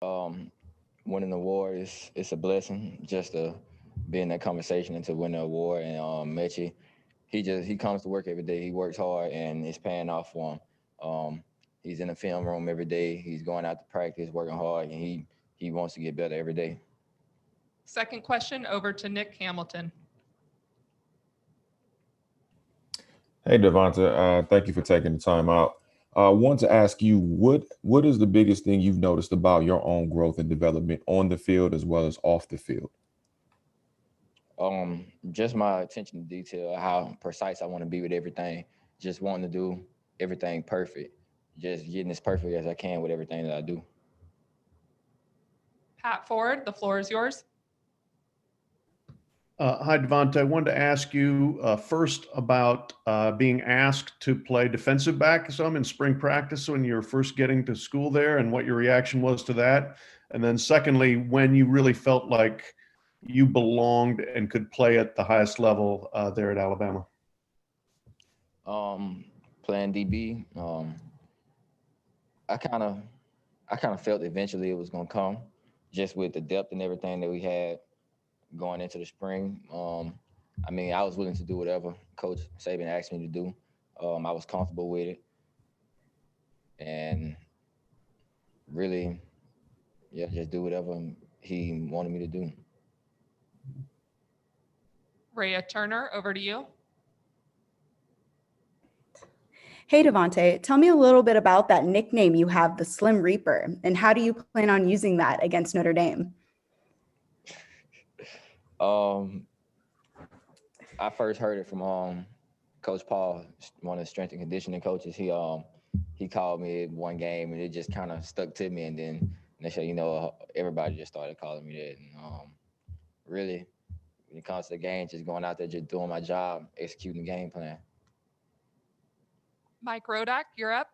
Um, Winning the award is it's a blessing just to be in that conversation and to win the award. And Metchie, he comes to work every day. He works hard and it's paying off for him. He's in the film room every day. He's going out to practice, working hard, and he wants to get better every day. Second question over to Nick Hamilton. Hey, DeVonta, thank you for taking the time out. I want to ask you, what is the biggest thing you've noticed about your own growth and development on the field as well as off the field? Just my attention to detail, how precise I want to be with everything. Just wanting to do everything perfect. Just getting as perfect as I can with everything that I do. Pat Ford, the floor is yours. Hi, DeVonta. I wanted to ask you first about being asked to play defensive back some in spring practice when you were first getting to school there and what your reaction was to that. And then secondly, when you really felt like you belonged and could play at the highest level there at Alabama. Playing DB, I kind of felt eventually it was gonna come, just with the depth and everything that we had going into the spring. I mean, I was willing to do whatever Coach Saban asked me to do. I was comfortable with it, and really, yeah, just do whatever he wanted me to do. Rhea Turner, over to you. Hey, DeVonta, tell me a little bit about that nickname you have, the Slim Reaper, and how do you plan on using that against Notre Dame? I first heard it from Coach Paul, one of the strength and conditioning coaches. He called me one game, and it just kind of stuck to me. And then next thing you know, everybody just started calling me that. And really, when it comes to the game, just going out there, just doing my job, executing the game plan. Mike Rodak, you're up.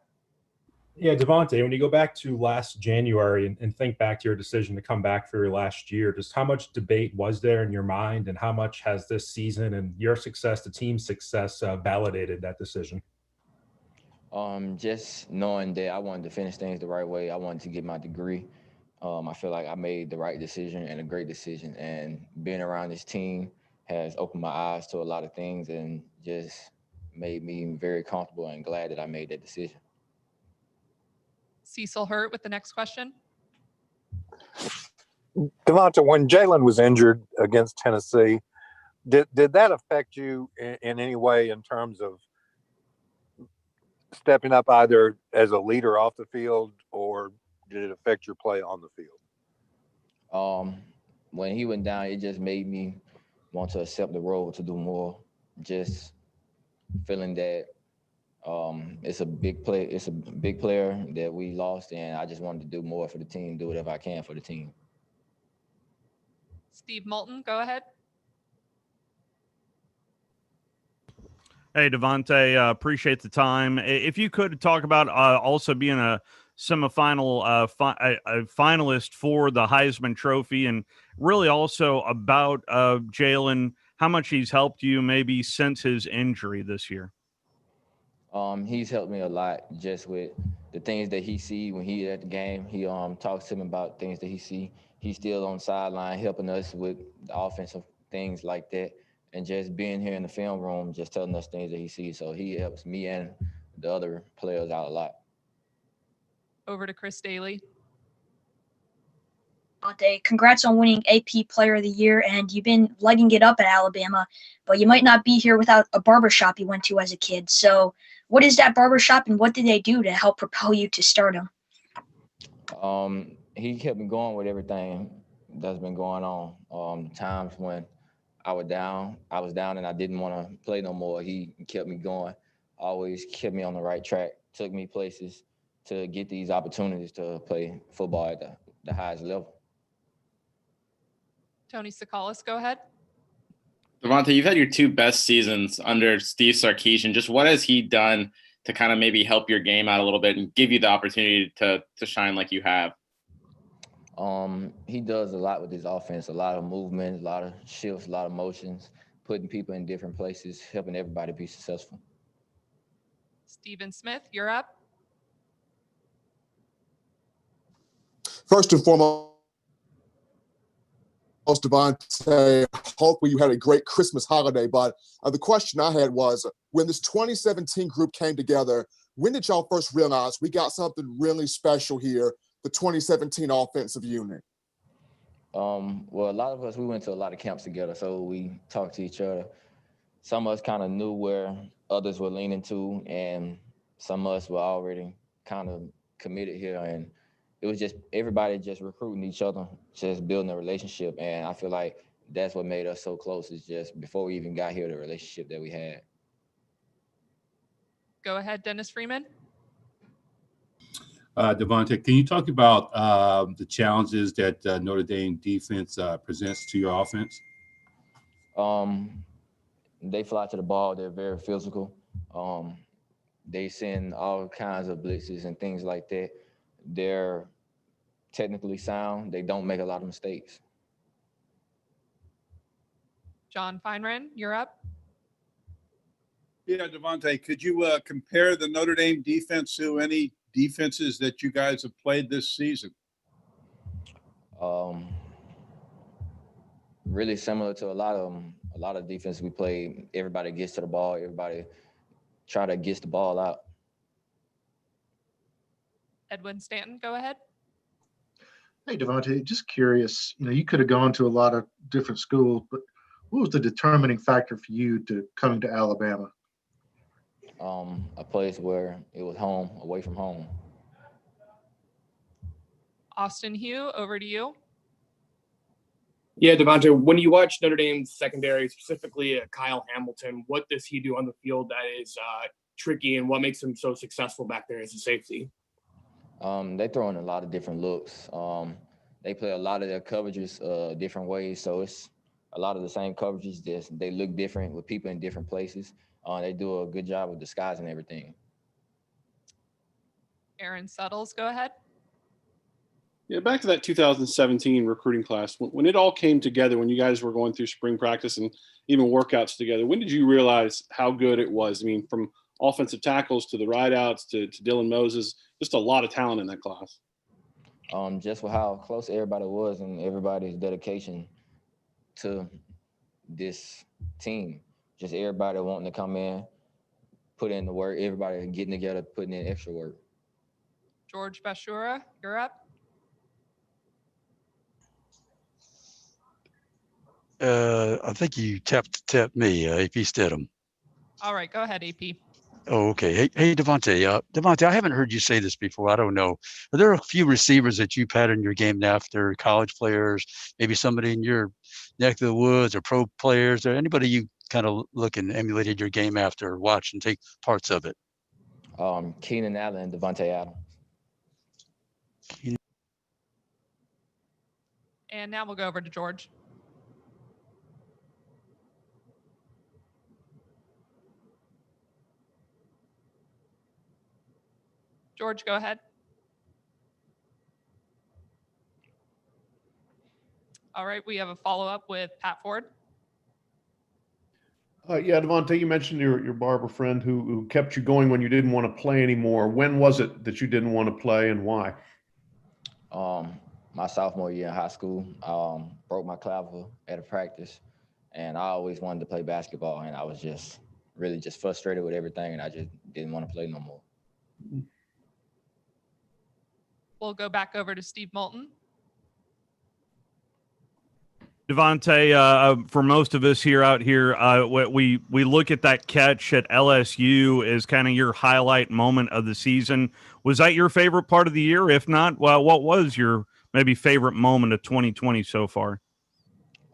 Yeah, DeVonta, when you go back to last January and think back to your decision to come back for your last year, just how much debate was there in your mind, and how much has this season and your success, the team's success, validated that decision? Just knowing that I wanted to finish things the right way, I wanted to get my degree. I feel like I made the right decision and a great decision. And being around this team has opened my eyes to a lot of things and just made me very comfortable and glad that I made that decision. Cecil Hurt with the next question. DeVonta, when Jalen was injured against Tennessee, did that affect you in any way in terms of stepping up either as a leader off the field, or did it affect your play on the field? When he went down, it just made me want to accept the role to do more. Just feeling that it's a big player that we lost, and I just wanted to do more for the team, do whatever I can for the team. Steve Moulton, go ahead. Hey, DeVonta, appreciate the time. If you could talk about also being a semifinal a finalist for the Heisman Trophy, and really also about Jalen, how much he's helped you maybe since his injury this year. He's helped me a lot just with the things that he see when he's at the game. He talks to him about things that he see. He's still on the sideline helping us with the offensive things like that. And just being here in the film room, just telling us things that he sees. So he helps me and the other players out a lot. Over to Chris Daly. Congrats on winning AP Player of the Year, and you've been lighting it up at Alabama, but you might not be here without a barbershop you went to as a kid. So what is that barbershop, and what did they do to help propel you to stardom? He kept me going with everything that's been going on. Times when I was down and I didn't want to play no more. He kept me going, always kept me on the right track, took me places to get these opportunities to play football at the highest level. Tony Sakalis, go ahead. DeVonta, you've had your two best seasons under Steve Sarkisian. Just what has he done to kind of maybe help your game out a little bit and give you the opportunity to shine like you have? He does a lot with his offense, a lot of movement, a lot of shifts, a lot of motions, putting people in different places, helping everybody be successful. Stephen Smith, you're up. First and foremost, DeVonta, hopefully you had a great Christmas holiday. But the question I had was, when this 2017 group came together, when did y'all first realize we got something really special here, the 2017 offensive unit? Well, a lot of us, we went to a lot of camps together, so we talked to each other. Some of us kind of knew where others were leaning to, and some of us were already kind of committed here. And it was just everybody just recruiting each other, just building a relationship. And I feel like that's what made us so close, is just before we even got here, the relationship that we had. Go ahead, Dennis Freeman. DeVonta, can you talk about the challenges that Notre Dame defense presents to your offense? They fly to the ball. They're very physical. They send all kinds of blitzes and things like that. They're technically sound. They don't make a lot of mistakes. John Feinran, you're up. Yeah, DeVonta, could you compare the Notre Dame defense to any defenses that you guys have played this season? Really similar to a lot of defense we played. Everybody gets to the ball. Everybody try to get the ball out. Edwin Stanton, go ahead. Hey, DeVonta, just curious, you could have gone to a lot of different schools, but what was the determining factor for you to coming to Alabama? A place where it was home, away from home. Austin Hugh, over to you. Yeah, DeVonta, when you watch Notre Dame's secondary, specifically Kyle Hamilton, what does he do on the field that is tricky, and what makes him so successful back there as a safety? They throw in a lot of different looks. They play a lot of their coverages different ways, so it's a lot of the same coverages. Just they look different with people in different places. They do a good job of disguising everything. Aaron Suttles, go ahead. Yeah, back to that 2017 recruiting class. When it all came together, when you guys were going through spring practice and even workouts together, when did you realize how good it was? I mean, from offensive tackles to the rideouts to Dylan Moses, just a lot of talent in that class. Just with how close everybody was and everybody's dedication to this team. Just everybody wanting to come in, put in the work, everybody getting together, putting in extra work. George Bashura, you're up. I think you tapped me, AP Stidham. All right, go ahead, AP. Oh, okay. Hey, DeVonta. DeVonta, I haven't heard you say this before. I don't know. Are there a few receivers that you've had in your game now after college players, maybe somebody in your neck of the woods or pro players, or anybody you kind of look and emulated your game after or watch and take parts of it? Keenan Allen and DeVonta Adams. And now we'll go over to George. George, go ahead. All right, we have a follow-up with Pat Ford. Yeah, DeVonta, you mentioned your barber friend who kept you going when you didn't want to play anymore. When was it that you didn't want to play, and why? My sophomore year in high school, broke my clavicle at a practice, and I always wanted to play basketball, and I was just really just frustrated with everything, and I just didn't want to play no more. We'll go back over to Steve Moulton. DeVonta, for most of us out here, we look at that catch at LSU as kind of your highlight moment of the season. Was that your favorite part of the year? If not, well, what was your maybe favorite moment of 2020 so far?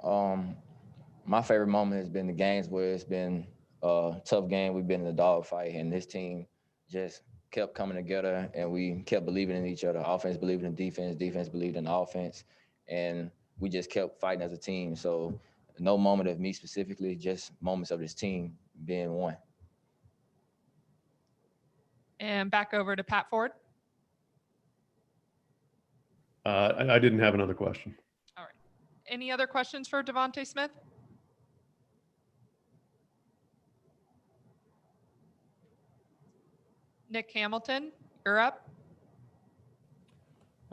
My favorite moment has been the games where it's been a tough game. We've been in a dogfight, and this team just kept coming together, and we kept believing in each other. Offense believed in defense, defense believed in offense, and we just kept fighting as a team. So no moment of me specifically, just moments of this team being one. And back over to Pat Ford. I didn't have another question. All right. Any other questions for DeVonta Smith? Nick Hamilton, you're up.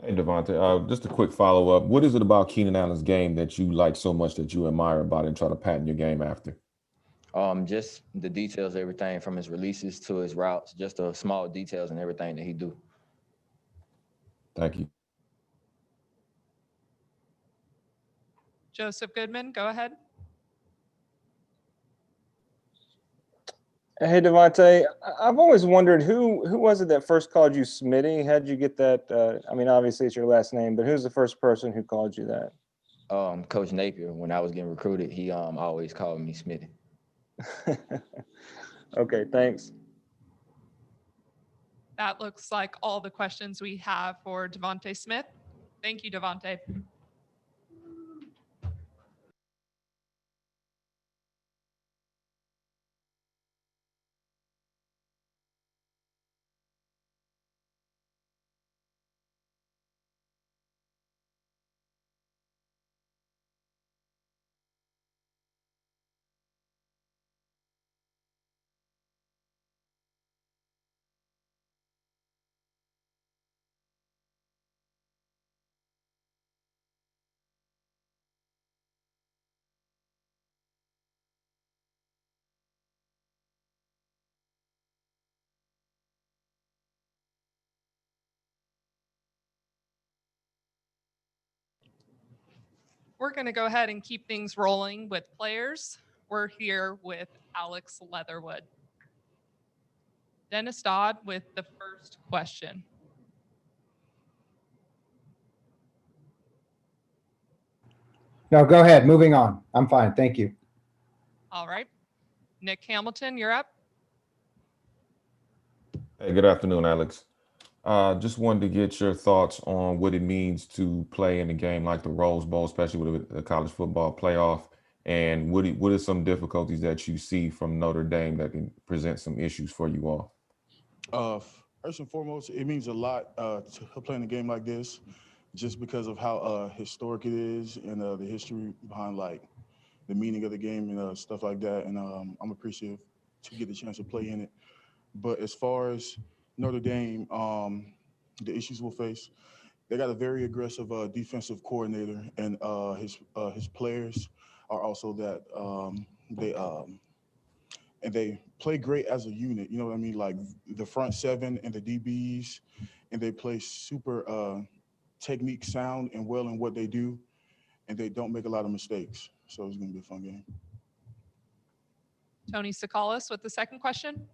Hey, DeVonta, just a quick follow-up. What is it about Keenan Allen's game that you like so much that you admire about it and try to patent your game after? Just the details, everything from his releases to his routes, just the small details and everything that he do. Thank you. Joseph Goodman, go ahead. Hey, DeVonta, I've always wondered who was it that first called you Smitty? How'd you get that? I mean, obviously it's your last name, but who's the first person who called you that? Coach Napier, when I was getting recruited, he always called me Smitty. Okay, thanks. That looks like all the questions we have for DeVonta Smith. Thank you, DeVonta. We're going to go ahead and keep things rolling with players. We're here with Alex Leatherwood. Dennis Dodd with the first question. No, go ahead. Moving on. I'm fine. Thank you. All right. Nick Hamilton, you're up. Hey, good afternoon, Alex. Just wanted to get your thoughts on what it means to play in a game like the Rose Bowl, especially with the college football playoff, and what are some difficulties that you see from Notre Dame that can present some issues for you all? First and foremost, it means a lot to play in a game like this, just because of how historic it is and the history behind like the meaning of the game and stuff like that. And I'm appreciative to get the chance to play in it. But as far as Notre Dame, the issues we'll face, they got a very aggressive defensive coordinator, and his players are also that they play great as a unit. You know what I mean? Like the front seven and the DBs, and they play super technique sound and well in what they do, and they don't make a lot of mistakes. So it's going to be a fun game. Tony Sakalis with the second question.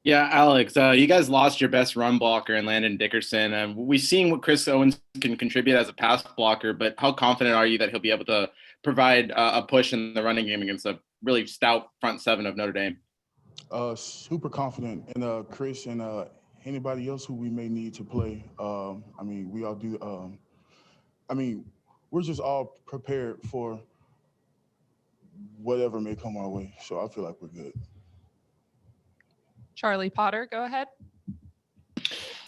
Yeah, Alex, you guys lost your best run blocker in Landon Dickerson. We've seen what Chris Owens can contribute as a pass blocker, but how confident are you that he'll be able to provide a push in the running game against a really stout front seven of Notre Dame? Super confident in Chris and anybody else who we may need to play. I mean, we all do. I mean, we're just all prepared for whatever may come our way. So I feel like we're good. Charlie Potter, go ahead.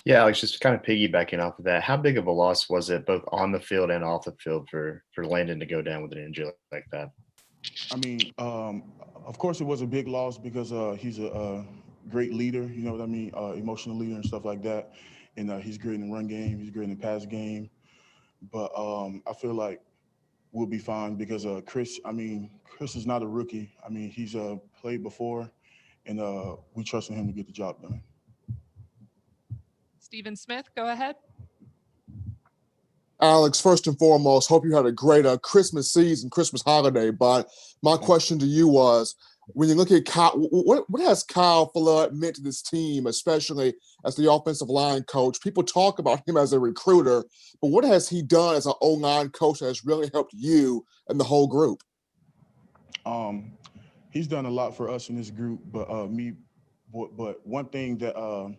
Yeah, Alex, just kind of piggybacking off of that, how big of a loss was it both on the field and off the field for Landon to go down with an injury like that? I mean, of course it was a big loss because he's a great leader, you know what I mean, emotional leader and stuff like that. And he's great in the run game, he's great in the pass game. But I feel like we'll be fine because Chris is not a rookie. I mean, he's played before, and we trust in him to get the job done. Stephen Smith, go ahead. Alex, first and foremost, hope you had a great Christmas season, Christmas holiday. But my question to you was, when you look at Kyle, what has Kyle Flood meant to this team, especially as the offensive line coach? People talk about him as a recruiter, but what has he done as an O-line coach that has really helped you and the whole group? He's done a lot for us in this group, but one thing that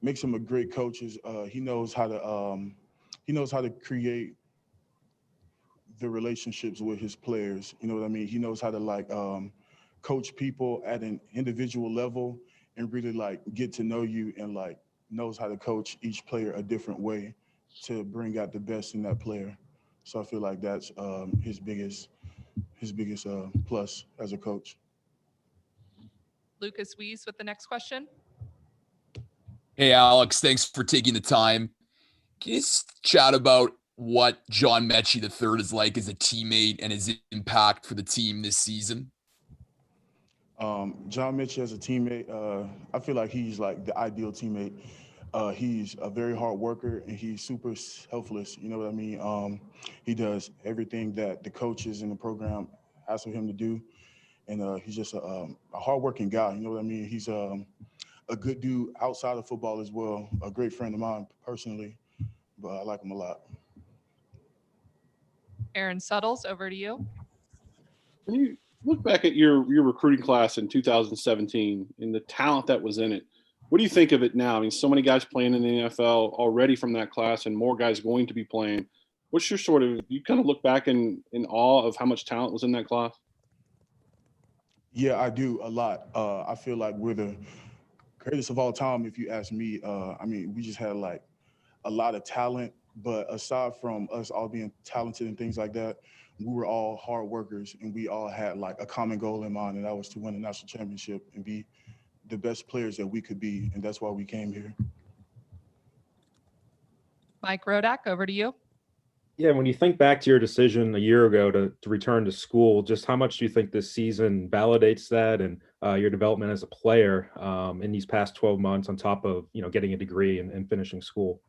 makes him a great coach is he knows how to create the relationships with his players. You know what I mean? He knows how to coach people at an individual level and really get to know you, and knows how to coach each player a different way to bring out the best in that player. So I feel like that's his biggest plus as a coach. Lucas Weiss with the next question. Hey, Alex, thanks for taking the time. Can you chat about what John Metchie III is like as a teammate and his impact for the team this season? John Metchie as a teammate, I feel like he's like the ideal teammate. He's a very hard worker and he's super selfless. You know what I mean? He does everything that the coaches in the program ask of him to do. And he's just a hardworking guy. You know what I mean? He's a good dude outside of football as well. A great friend of mine personally, but I like him a lot. Aaron Suttles, over to you. When you look back at your recruiting class in 2017 and the talent that was in it, what do you think of it now? I mean, so many guys playing in the NFL already from that class and more guys going to be playing. What's your sort of, you kind of look back in awe of how much talent was in that class? Yeah, I do a lot. I feel like we're the greatest of all time, if you ask me. I mean, we just had like a lot of talent, but aside from us all being talented and things like that, we were all hard workers and we all had like a common goal in mind, and that was to win a national championship and be the best players that we could be, and that's why we came here. Mike Rodak, over to you. Yeah, when you think back to your decision a year ago to return to school, just how much do you think this season validates that and your development as a player in these past 12 months on top of, getting a degree and finishing school?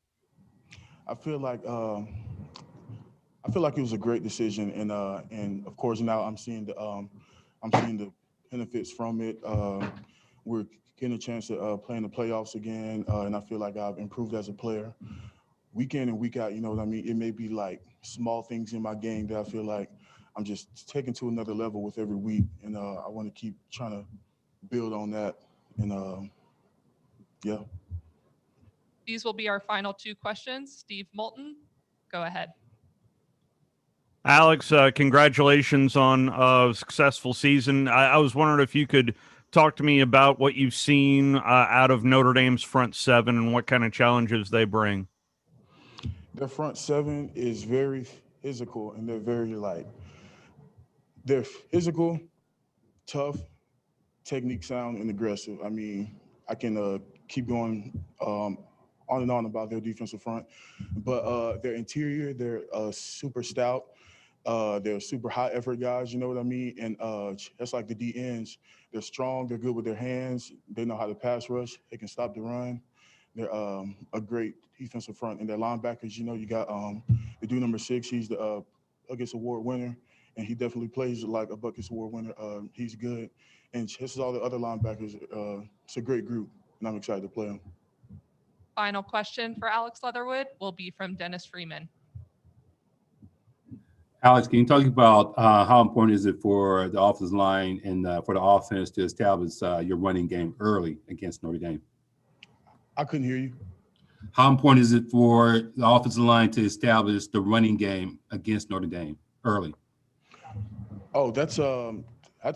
I feel like it was a great decision, and of course now I'm seeing the benefits from it. We're getting a chance to play in the playoffs again, and I feel like I've improved as a player. Week in and week out, you know what I mean? It may be like small things in my game that I feel like I'm just taking to another level with every week, and I want to keep trying to build on that, and yeah. These will be our final two questions. Steve Moulton, go ahead. Alex, congratulations on a successful season. I was wondering if you could talk to me about what you've seen out of Notre Dame's front seven and what kind of challenges they bring. Their front seven is very physical, and they're physical, tough, technique sound, and aggressive. I mean, I can keep going on and on about their defensive front, but their interior, they're super stout. They're super high effort guys, you know what I mean? And just like the D ends, they're strong, they're good with their hands, they know how to pass rush, they can stop the run. They're a great defensive front. And their linebackers, you got the dude number 6, he's the Buckets Award winner, and he definitely plays like a Buckets Award winner. He's good. And just as all the other linebackers, it's a great group, and I'm excited to play them. Final question for Alex Leatherwood will be from Dennis Freeman. Alex, can you talk about how important is it for the offensive line and for the offense to establish your running game early against Notre Dame? I couldn't hear you. How important is it for the offensive line to establish the running game against Notre Dame early? Oh, that's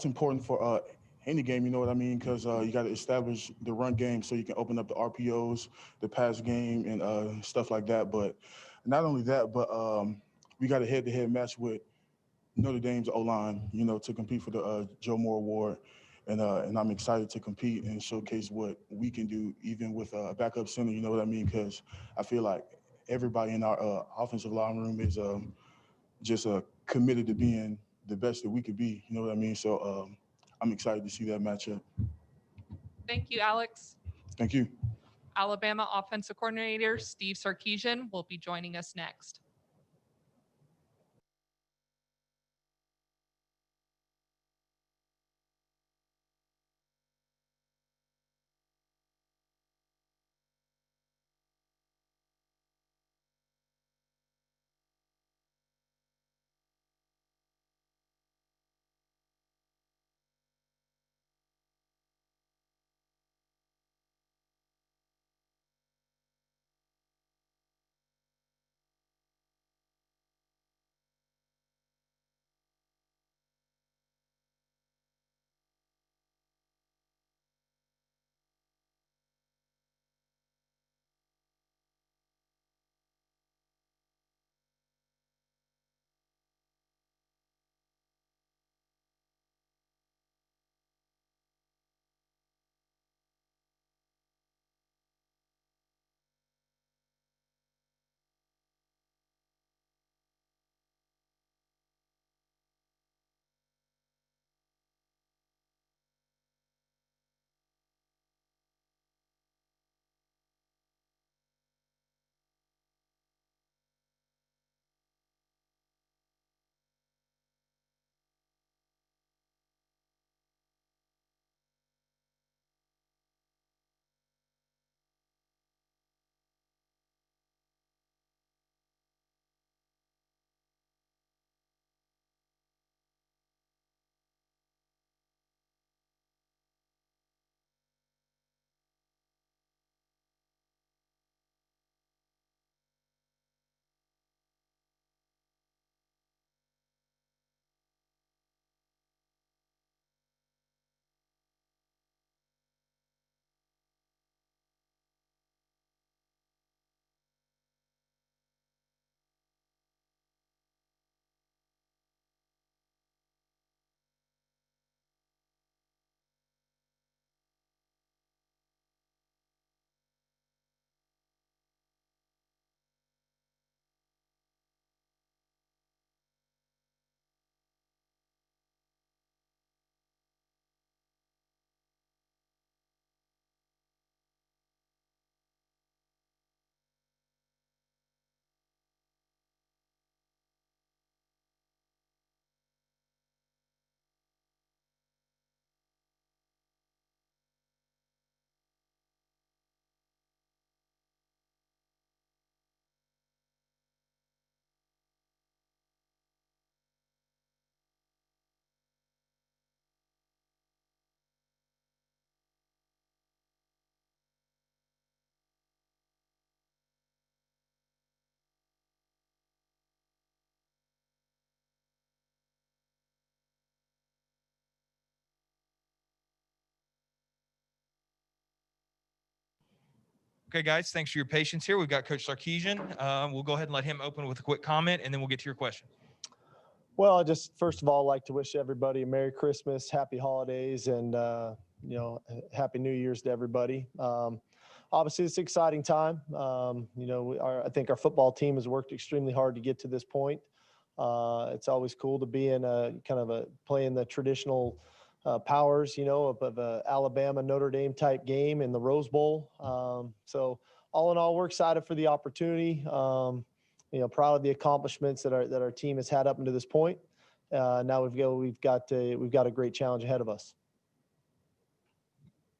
important for any game, you know what I mean? Because you got to establish the run game so you can open up the RPOs, the pass game, and stuff like that. But not only that, but we got a head-to-head match with Notre Dame's O-line, to compete for the Joe Moore Award. And I'm excited to compete and showcase what we can do, even with a backup center, you know what I mean? Because I feel like everybody in our offensive line room is just committed to being the best that we could be, you know what I mean? So I'm excited to see that matchup. Thank you, Alex. Thank you. Alabama offensive coordinator Steve Sarkisian will be joining us next. Okay, guys, thanks for your patience here. We've got Coach Sarkisian. We'll go ahead and let him open with a quick comment, and then we'll get to your question. Well, I just first of all like to wish everybody a Merry Christmas, Happy Holidays, and Happy New Year's to everybody. Obviously, it's an exciting time. I think our football team has worked extremely hard to get to this point. It's always cool to be in playing the traditional powers, of a Alabama Notre Dame type game in the Rose Bowl. So all in all, we're excited for the opportunity. Proud of the accomplishments that our team has had up until this point. Now we've got a great challenge ahead of us.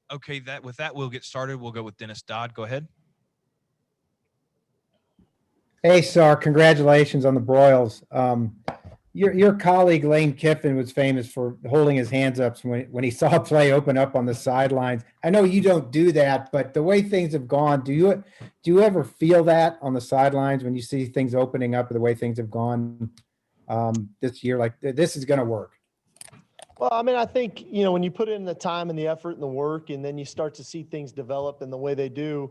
Okay, with that, we'll get started. We'll go with Dennis Dodd. Go ahead. Hey, Sark, congratulations on the Broyles. Your colleague Lane Kiffin was famous for holding his hands up when he saw a play open up on the sidelines. I know you don't do that, but the way things have gone, do you ever feel that on the sidelines when you see things opening up the way things have gone this year? Like, this is going to work. Well, I mean, I think, when you put in the time and the effort and the work, and then you start to see things develop in the way they do,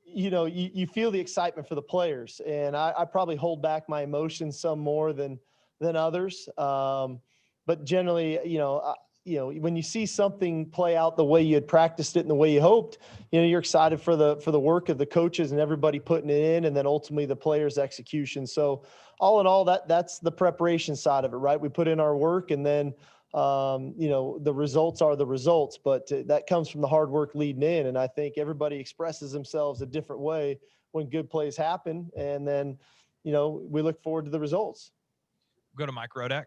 you feel the excitement for the players. And I probably hold back my emotions some more than others. But generally, when you see something play out the way you had practiced it and the way you hoped, you're excited for the work of the coaches and everybody putting it in, and then ultimately the players' execution. So all in all, that's the preparation side of it, right? We put in our work, and then the results are the results, but that comes from the hard work leading in. And I think everybody expresses themselves a different way when good plays happen. And then, we look forward to the results. Go to Mike Rodak.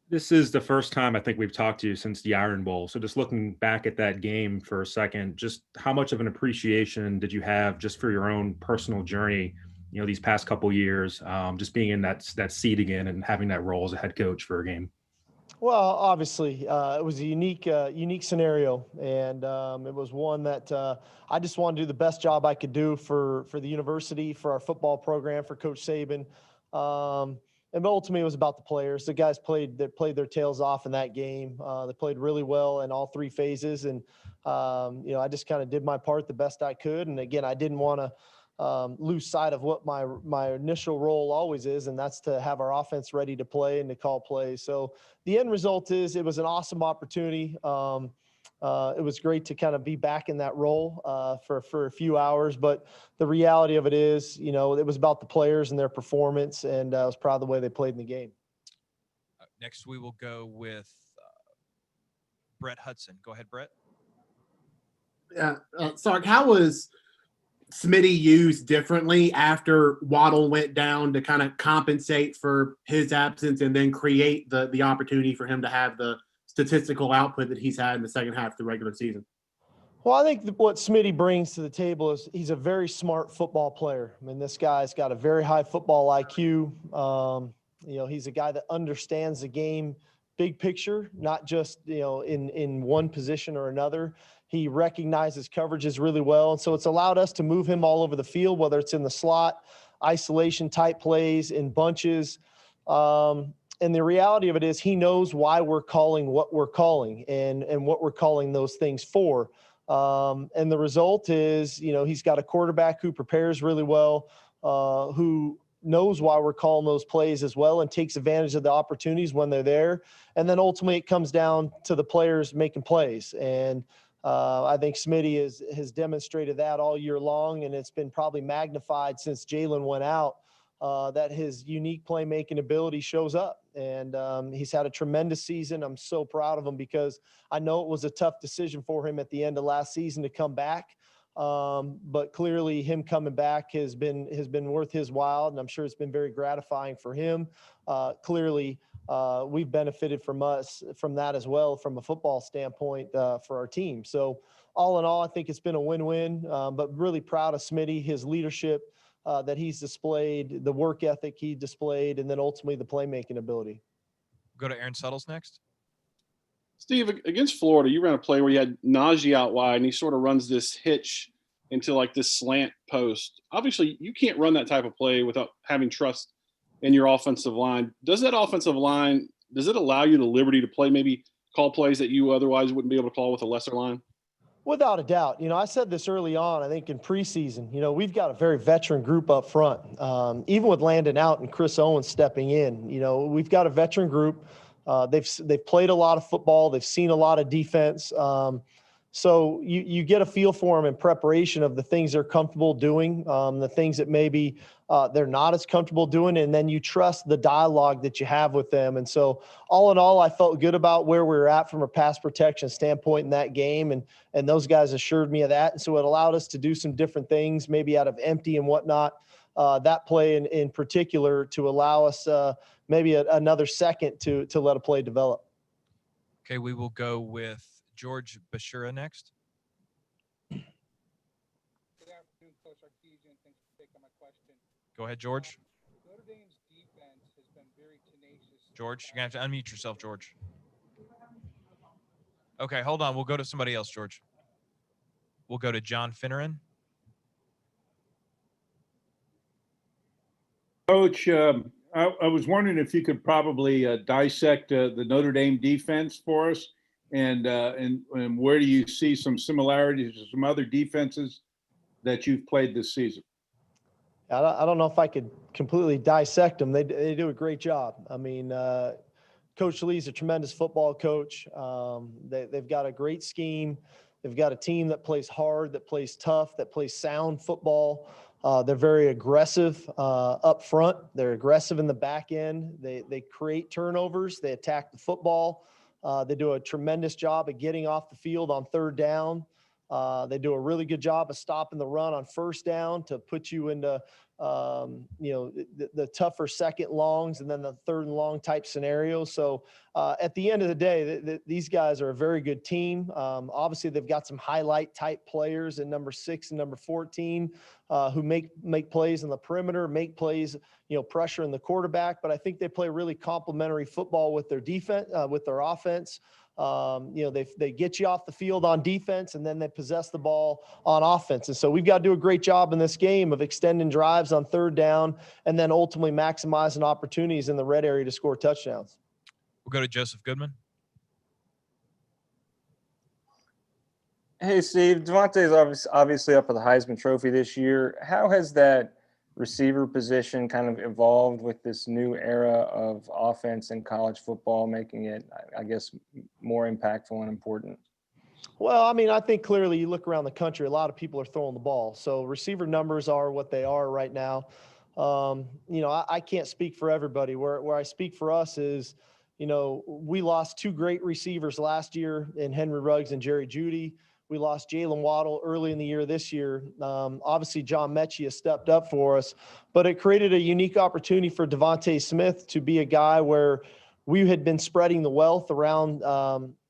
This is the first time I think we've talked to you since the Iron Bowl. So just looking back at that game for a second, just how much of an appreciation did you have just for your own personal journey, these past couple years, just being in that seat again and having that role as a head coach for a game? Well, obviously, it was a unique scenario, and it was one that I just wanted to do the best job I could do for the university, for our football program, for Coach Saban. And ultimately, it was about the players. The guys played their tails off in that game. They played really well in all three phases, and I just kind of did my part the best I could. And again, I didn't want to lose sight of what my initial role always is, and that's to have our offense ready to play and to call plays. So the end result is it was an awesome opportunity. It was great to kind of be back in that role for a few hours, but the reality of it is, it was about the players and their performance, and I was proud of the way they played in the game. Next, we will go with Brett Hudson. Go ahead, Brett. Yeah, Sark, how was Smitty used differently after Waddle went down to kind of compensate for his absence and then create the opportunity for him to have the statistical output that he's had in the second half of the regular season? Well, I think what Smitty brings to the table is he's a very smart football player. I mean, this guy's got a very high football IQ. He's a guy that understands the game big picture, not just, in one position or another. He recognizes coverages really well. And so it's allowed us to move him all over the field, whether it's in the slot, isolation type plays, in bunches. And the reality of it is he knows why we're calling what we're calling and what we're calling those things for. And the result is, he's got a quarterback who prepares really well, who knows why we're calling those plays as well and takes advantage of the opportunities when they're there. And then ultimately it comes down to the players making plays. And I think Smitty has demonstrated that all year long, and it's been probably magnified since Jalen went out, that his unique playmaking ability shows up. And he's had a tremendous season. I'm so proud of him because I know it was a tough decision for him at the end of last season to come back. But clearly him coming back has been worth his while, and I'm sure it's been very gratifying for him. Clearly, we've benefited from that as well from a football standpoint for our team. So all in all, I think it's been a win-win, but really proud of Smitty, his leadership that he's displayed, the work ethic he displayed, and then ultimately the playmaking ability. Go to Aaron Suttles next. Steve, against Florida, you ran a play where you had Najee out wide, and he sort of runs this hitch into like this slant post. Obviously, you can't run that type of play without having trust in your offensive line. Does that offensive line, does it allow you the liberty to play, maybe call plays that you otherwise wouldn't be able to call with a lesser line? Without a doubt. I said this early on, I think in preseason, we've got a very veteran group up front. Even with Landon out and Chris Owens stepping in, we've got a veteran group. They've played a lot of football. They've seen a lot of defense. So you get a feel for them in preparation of the things they're comfortable doing, the things that maybe they're not as comfortable doing, and then you trust the dialogue that you have with them. And so all in all, I felt good about where we were at from a pass protection standpoint in that game, and those guys assured me of that. And so it allowed us to do some different things, maybe out of empty and whatnot, that play in particular to allow us maybe another second to let a play develop. Okay, we will go with George Bashura next. Good afternoon, Coach Sarkisian. Thanks for taking my question. Go ahead, George. Notre Dame's defense has been very tenacious. George, you're going to have to unmute yourself, George. Okay, hold on. We'll go to somebody else, George. We'll go to John Finneran. Coach, I was wondering if you could probably dissect the Notre Dame defense for us, and where do you see some similarities to some other defenses that you've played this season? I don't know if I could completely dissect them. They do a great job. I mean, Coach Lee's a tremendous football coach. They've got a great scheme. They've got a team that plays hard, that plays tough, that plays sound football. They're very aggressive up front. They're aggressive in the back end. They create turnovers. They attack the football. They do a tremendous job of getting off the field on third down. They do a really good job of stopping the run on first down to put you into, the tougher second longs and then the third and long type scenarios. So at the end of the day, these guys are a very good team. Obviously, they've got some highlight type players in number 6 and number 14 who make plays in the perimeter, make plays, pressure in the quarterback. But I think they play really complementary football with their defense, with their offense. They get you off the field on defense, and then they possess the ball on offense. And so we've got to do a great job in this game of extending drives on third down and then ultimately maximizing opportunities in the red area to score touchdowns. We'll go to Joseph Goodman. Hey, Steve, DeVonta is obviously up for the Heisman Trophy this year. How has that receiver position kind of evolved with this new era of offense in college football, making it, I guess, more impactful and important? Well, I mean, I think clearly you look around the country, a lot of people are throwing the ball. So receiver numbers are what they are right now. I can't speak for everybody. Where I speak for us is, we lost 2 great receivers last year in Henry Ruggs and Jerry Judy. We lost Jalen Waddle early in the year this year. Obviously, John Metchie has stepped up for us, but it created a unique opportunity for DeVonta Smith to be a guy where we had been spreading the wealth around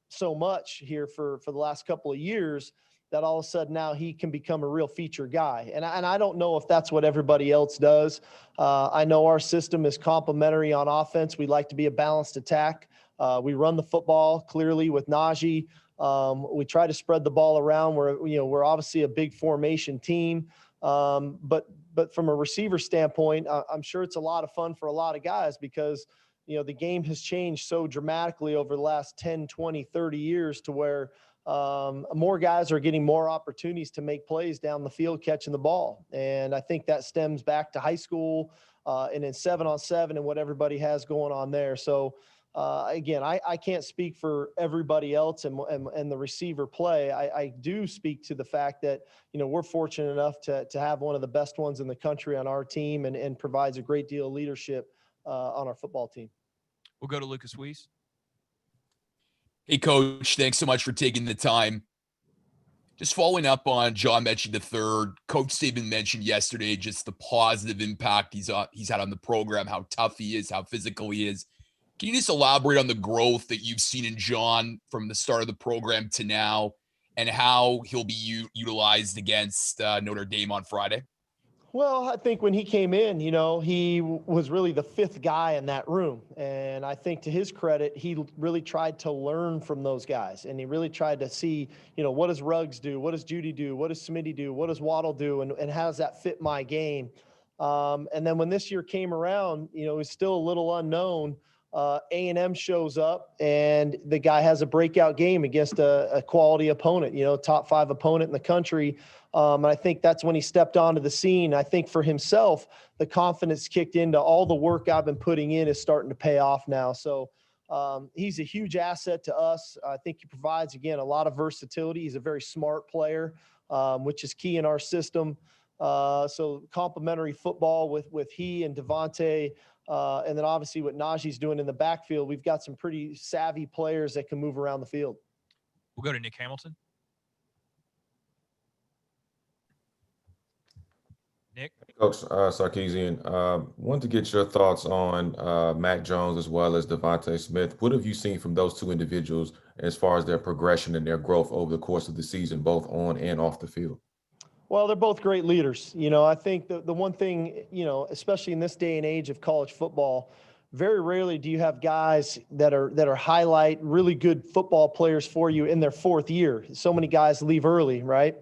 so much here for the last couple of years that all of a sudden now he can become a real feature guy. And I don't know if that's what everybody else does. I know our system is complementary on offense. We like to be a balanced attack. We run the football clearly with Najee. We try to spread the ball around. We're obviously a big formation team, but from a receiver standpoint, I'm sure it's a lot of fun for a lot of guys because the game has changed so dramatically over the last 10, 20, 30 years to where more guys are getting more opportunities to make plays down the field catching the ball, and I think that stems back to high school and in 7-on-7 and what everybody has going on there. So. Again, I can't speak for everybody else and the receiver play. I do speak to the fact that, we're fortunate enough to have one of the best ones in the country on our team and provides a great deal of leadership on our football team. We'll go to Lucas Weiss. Hey, Coach, thanks so much for taking the time. Just following up on John Metchie III, Coach Saban mentioned yesterday just the positive impact he's had on the program, how tough he is, how physical he is. Can you just elaborate on the growth that you've seen in John from the start of the program to now and how he'll be utilized against Notre Dame on Friday? Well, I think when he came in, he was really the 5th guy in that room. And I think to his credit, he really tried to learn from those guys. And he really tried to see, what does Ruggs do? What does Judy do? What does Smitty do? What does Waddle do? And how does that fit my game? And then when this year came around, it was still a little unknown A&M shows up and the guy has a breakout game against a quality opponent, top 5 opponent in the country. And I think that's when he stepped onto the scene. I think for himself, the confidence kicked into all the work I've been putting in is starting to pay off now. So he's a huge asset to us. I think he provides, again, a lot of versatility. He's a very smart player, which is key in our system. So complementary football with he and DeVonta, and then obviously what Najee's doing in the backfield, we've got some pretty savvy players that can move around the field. We'll go to Nick Hamilton. Nick? Coach Sarkisian, wanted to get your thoughts on Mack Jones as well as DeVonta Smith. What have you seen from those two individuals as far as their progression and their growth over the course of the season, both on and off the field? Well, they're both great leaders. I think the one thing, especially in this day and age of college football, very rarely do you have guys that are highlight really good football players for you in their 4th year. So many guys leave early, right?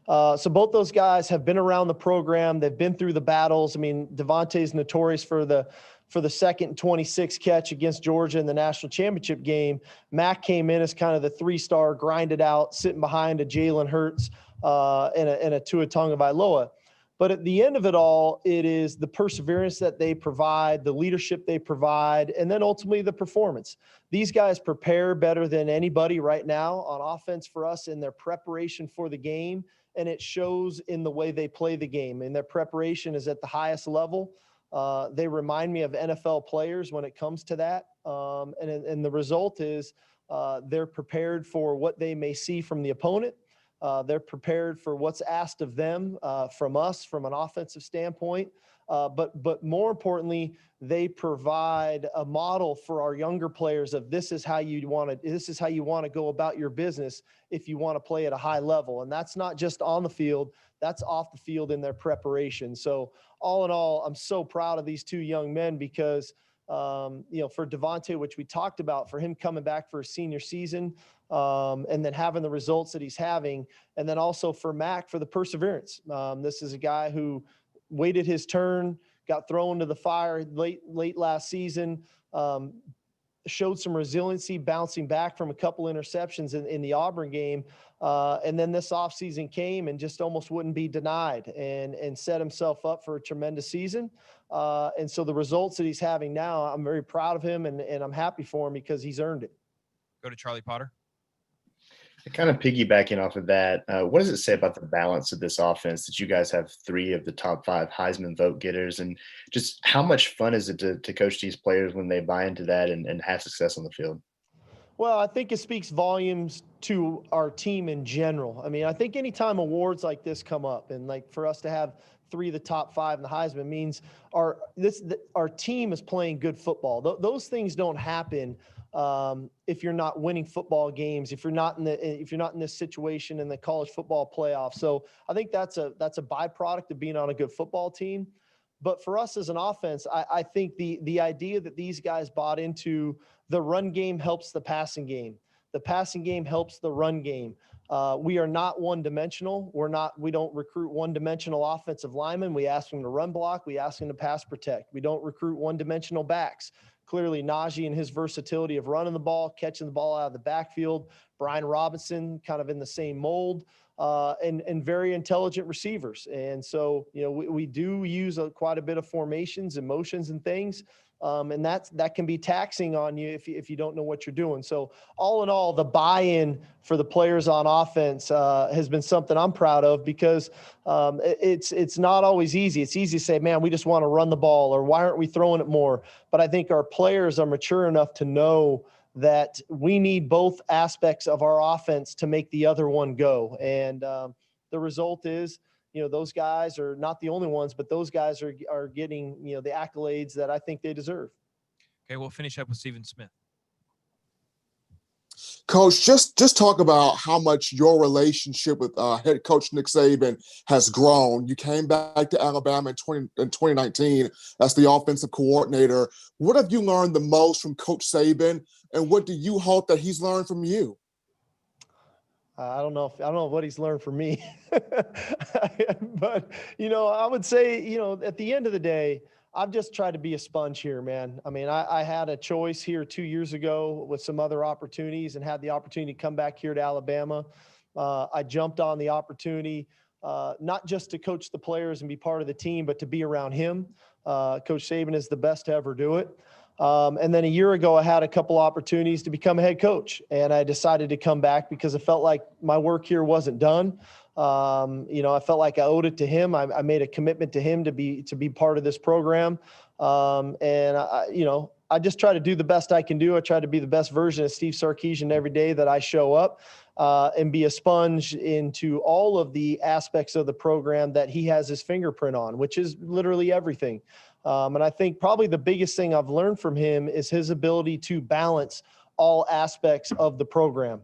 So both those guys have been around the program. They've been through the battles. I mean, DeVonta is notorious for the 2nd and 26 catch against Georgia in the national championship game. Mack came in as kind of the 3-star, grinded out, sitting behind a Jalen Hurts and a Tua Tagovailoa. But at the end of it all, it is the perseverance that they provide, the leadership they provide, and then ultimately the performance. These guys prepare better than anybody right now on offense for us in their preparation for the game, and it shows in the way they play the game. And their preparation is at the highest level. They remind me of NFL players when it comes to that. And the result is they're prepared for what they may see from the opponent. They're prepared for what's asked of them from us from an offensive standpoint. But more importantly, they provide a model for our younger players of this is how you want to go about your business if you want to play at a high level. And that's not just on the field, that's off the field in their preparation. So all in all, I'm so proud of these 2 young men because for DeVonta, which we talked about, for him coming back for his senior season, and then having the results that he's having, and then also for Mack for the perseverance. This is a guy who waited his turn, got thrown to the fire late last season, showed some resiliency, bouncing back from a couple interceptions in the Auburn game, and then this offseason came and just almost wouldn't be denied and set himself up for a tremendous season. And so the results that he's having now, I'm very proud of him, and I'm happy for him because he's earned it. Go to Charlie Potter. Kind of piggybacking off of that, what does it say about the balance of this offense that you guys have 3 of the top 5 Heisman vote getters, and just how much fun is it to coach these players when they buy into that and have success on the field? Well, I think it speaks volumes to our team in general. I mean, I think anytime awards like this come up, and like for us to have 3 of the top 5 in the Heisman means our team is playing good football. Those things don't happen if you're not winning football games, if you're not in this situation in the college football playoff. So I think that's a byproduct of being on a good football team. But for us as an offense, I think the idea that these guys bought into the run game helps the passing game. The passing game helps the run game. We are not one-dimensional. We don't recruit one-dimensional offensive linemen. We ask them to run block. We ask them to pass protect. We don't recruit one-dimensional backs. Clearly, Najee and his versatility of running the ball, catching the ball out of the backfield. Brian Robinson kind of in the same mold, and very intelligent receivers. And so, we do use quite a bit of formations and motions and things. And that can be taxing on you if you don't know what you're doing. So all in all, the buy-in for the players on offense has been something I'm proud of because it's not always easy. It's easy to say, man, we just want to run the ball, or why aren't we throwing it more? But I think our players are mature enough to know that we need both aspects of our offense to make the other one go. And the result is, those guys are not the only ones, but those guys are getting, the accolades that I think they deserve. Okay, we'll finish up with Stephen Smith. Coach, just talk about how much your relationship with head coach Nick Saban has grown. You came back to Alabama in 2019 as the offensive coordinator. What have you learned the most from Coach Saban, and what do you hope that he's learned from you? I don't know what he's learned from me, but I would say, at the end of the day, I've just tried to be a sponge here, man. I mean, I had a choice here 2 years ago with some other opportunities and had the opportunity to come back here to Alabama. I jumped on the opportunity, not just to coach the players and be part of the team, but to be around him. Coach Saban is the best to ever do it. And then a year ago, I had a couple opportunities to become a head coach, and I decided to come back because I felt like my work here wasn't done. I felt like I owed it to him. I made a commitment to him to be part of this program. I just try to do the best I can do. I try to be the best version of Steve Sarkisian every day that I show up, and be a sponge into all of the aspects of the program that he has his fingerprint on, which is literally everything. And I think probably the biggest thing I've learned from him is his ability to balance all aspects of the program,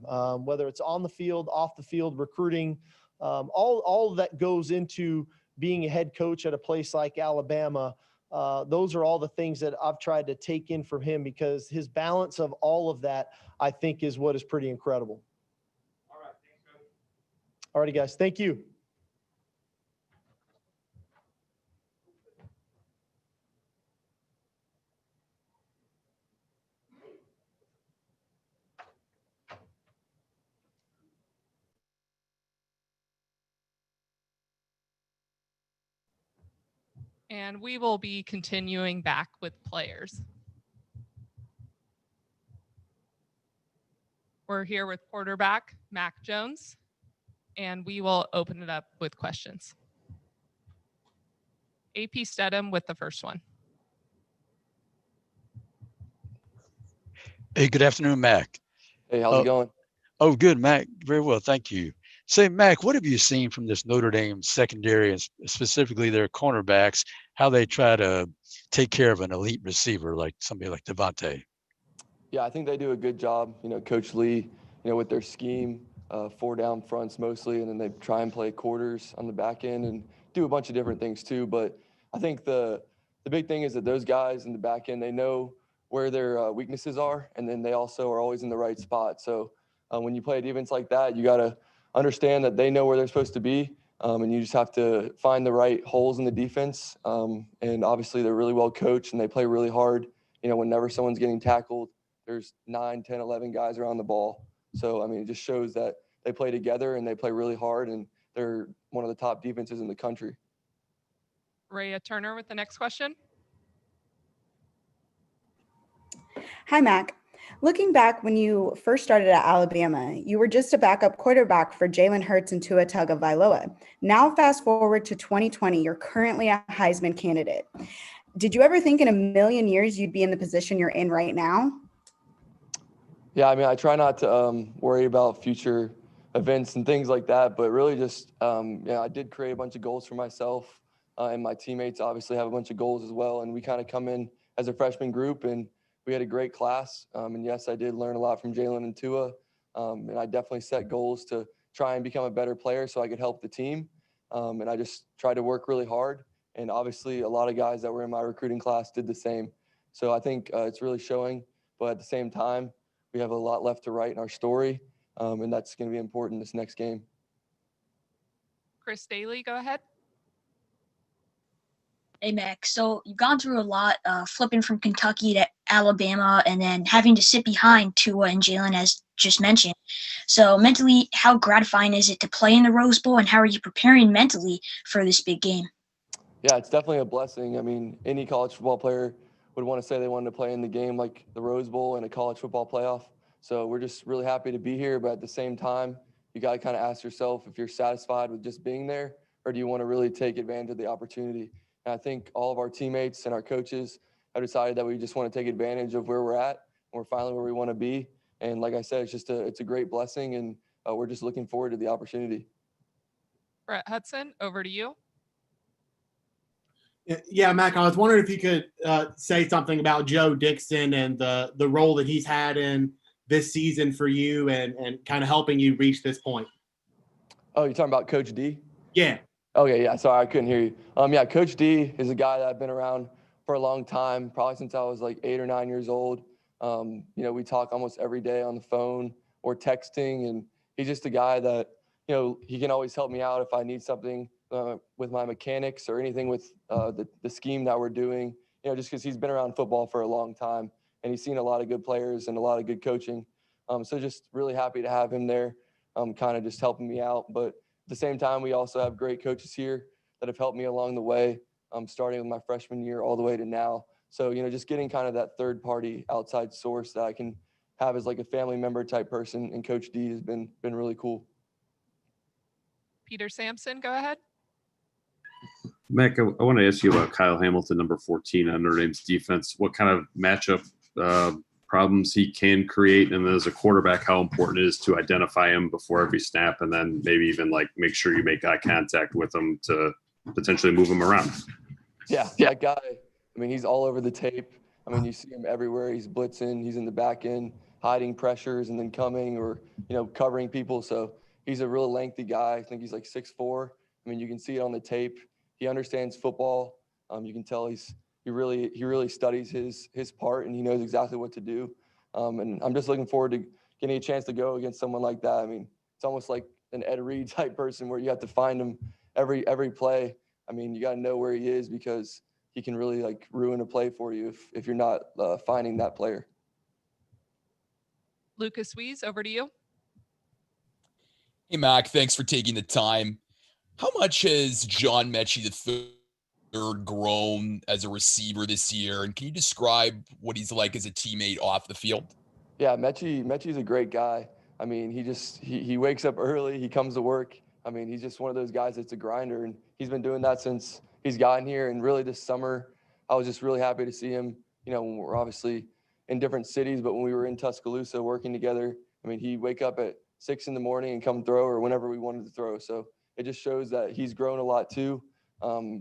whether it's on the field, off the field, recruiting, all that goes into being a head coach at a place like Alabama. Those are all the things that I've tried to take in from him, because his balance of all of that, I think, is what is pretty incredible. All right. Thanks, Coach. All righty, guys. Thank you. And we will be continuing back with players. We're here with quarterback Mack Jones, and we will open it up with questions. AP Stedham with the first one. Hey, good afternoon, Mack. Hey, how's it going? Oh, good, Mack. Very well, thank you. Say, Mack, what have you seen from this Notre Dame secondary, and specifically their cornerbacks, how they try to take care of an elite receiver like somebody like DeVonta? Yeah, I think they do a good job. Coach Lee, with their scheme, 4 down fronts mostly, and then they try and play quarters on the back end and do a bunch of different things too. But I think the big thing is that those guys in the back end, they know where their weaknesses are, and then they also are always in the right spot. So when you play a defense like that, you got to understand that they know where they're supposed to be, and you just have to find the right holes in the defense. And obviously they're really well coached and they play really hard. Whenever someone's getting tackled, there's 9, 10, 11 guys around the ball. So, it just shows that they play together and they play really hard, and they're one of the top defenses in the country. Rhea Turner with the next question. Hi, Mack. Looking back when you first started at Alabama, you were just a backup quarterback for Jalen Hurts and Tua Tagovailoa. Now, fast forward to 2020, you're currently a Heisman candidate. Did you ever think in a million years you'd be in the position you're in right now? Yeah, I try not to worry about future events and things like that, but really just, I did create a bunch of goals for myself, and my teammates obviously have a bunch of goals as well. And we kind of come in as a freshman group, and we had a great class. And yes, I did learn a lot from Jalen and Tua, and I definitely set goals to try and become a better player so I could help the team. And I just tried to work really hard. And obviously a lot of guys that were in my recruiting class did the same. So I think it's really showing, but at the same time, we have a lot left to write in our story, and that's going to be important this next game. Chris Daly, go ahead. Hey, Mack. So you've gone through a lot, flipping from Kentucky to Alabama and then having to sit behind Tua and Jalen, as just mentioned. So mentally, how gratifying is it to play in the Rose Bowl, and how are you preparing mentally for this big game? Yeah, it's definitely a blessing. Any college football player would want to say they wanted to play in the game like the Rose Bowl and a college football playoff. So we're just really happy to be here, but at the same time, you got to kind of ask yourself if you're satisfied with just being there, or do you want to really take advantage of the opportunity? And I think all of our teammates and our coaches have decided that we just want to take advantage of where we're at, and we're finally where we want to be. And like I said, it's a great blessing, and we're just looking forward to the opportunity. Brett Hudson, over to you. Yeah, Mack, I was wondering if you could say something about Joe Dixon and the role that he's had in this season for you and kind of helping you reach this point. Oh, you're talking about Coach D? Yeah. Okay, yeah, sorry, I couldn't hear you. Yeah, Coach D is a guy that I've been around for a long time, probably since I was like 8 or 9 years old. We talk almost every day on the phone or texting, and he's just a guy that, he can always help me out if I need something with my mechanics or anything with the scheme that we're doing. Just because he's been around football for a long time and he's seen a lot of good players and a lot of good coaching. So just really happy to have him there, kind of just helping me out. But at the same time, we also have great coaches here that have helped me along the way, starting with my freshman year all the way to now. So, just getting kind of that third party outside source that I can have as like a family member type person, and Coach D has been really cool. Peter Sampson, go ahead. Mack, I want to ask you about Kyle Hamilton, number 14 on Notre Dame's defense. What kind of matchup problems he can create, and then as a quarterback, how important it is to identify him before every snap, and then maybe even like make sure you make eye contact with him to potentially move him around. Yeah, that guy, I mean, he's all over the tape. I mean, you see him everywhere. He's blitzing, he's in the back end, hiding pressures and then coming or, covering people. So he's a real lengthy guy. I think he's like 6'4". I mean, you can see it on the tape. He understands football. You can tell he really studies his part, and he knows exactly what to do. And I'm just looking forward to getting a chance to go against someone like that. I mean, it's almost like an Ed Reed type person where you have to find him every play. I mean, you got to know where he is because he can really like ruin a play for you if you're not finding that player. Lucas Wees, over to you. Hey, Mack, thanks for taking the time. How much has John Metchie III grown as a receiver this year? And can you describe what he's like as a teammate off the field? Yeah, Metchie's a great guy. I mean, he wakes up early. He comes to work. I mean, he's just one of those guys that's a grinder, and he's been doing that since he's gotten here. And really this summer, I was just really happy to see him, when we're obviously in different cities, but when we were in Tuscaloosa working together, I mean, he'd wake up at 6 a.m. and come throw or whenever we wanted to throw. So it just shows that he's grown a lot too.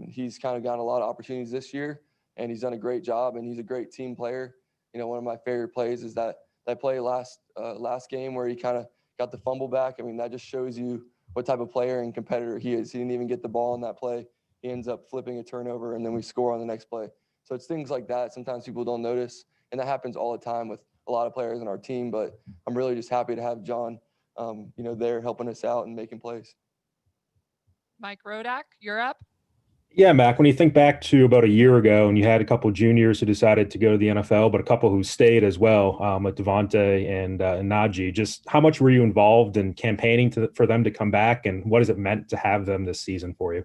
He's kind of gotten a lot of opportunities this year, and he's done a great job, and he's a great team player. One of my favorite plays is that play last game where he kind of got the fumble back. I mean, that just shows you what type of player and competitor he is. He didn't even get the ball on that play. He ends up flipping a turnover, and then we score on the next play. So it's things like that. Sometimes people don't notice, and that happens all the time with a lot of players in our team. But I'm really just happy to have John, there helping us out and making plays. Mike Rodak, you're up. Yeah, Mac, when you think back to about a year ago and you had a couple juniors who decided to go to the NFL, but a couple who stayed as well, with DeVonta and Najee, just how much were you involved in campaigning for them to come back, and what has it meant to have them this season for you?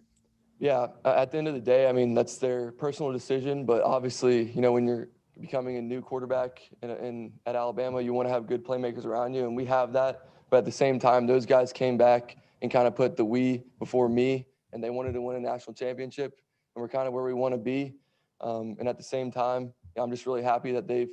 Yeah, at the end of the day, I mean, that's their personal decision, but obviously, when you're becoming a new quarterback at Alabama, you want to have good playmakers around you, and we have that. But at the same time, those guys came back and kind of put the we before me, and they wanted to win a national championship, and we're kind of where we want to be. And at the same time, I'm just really happy that they've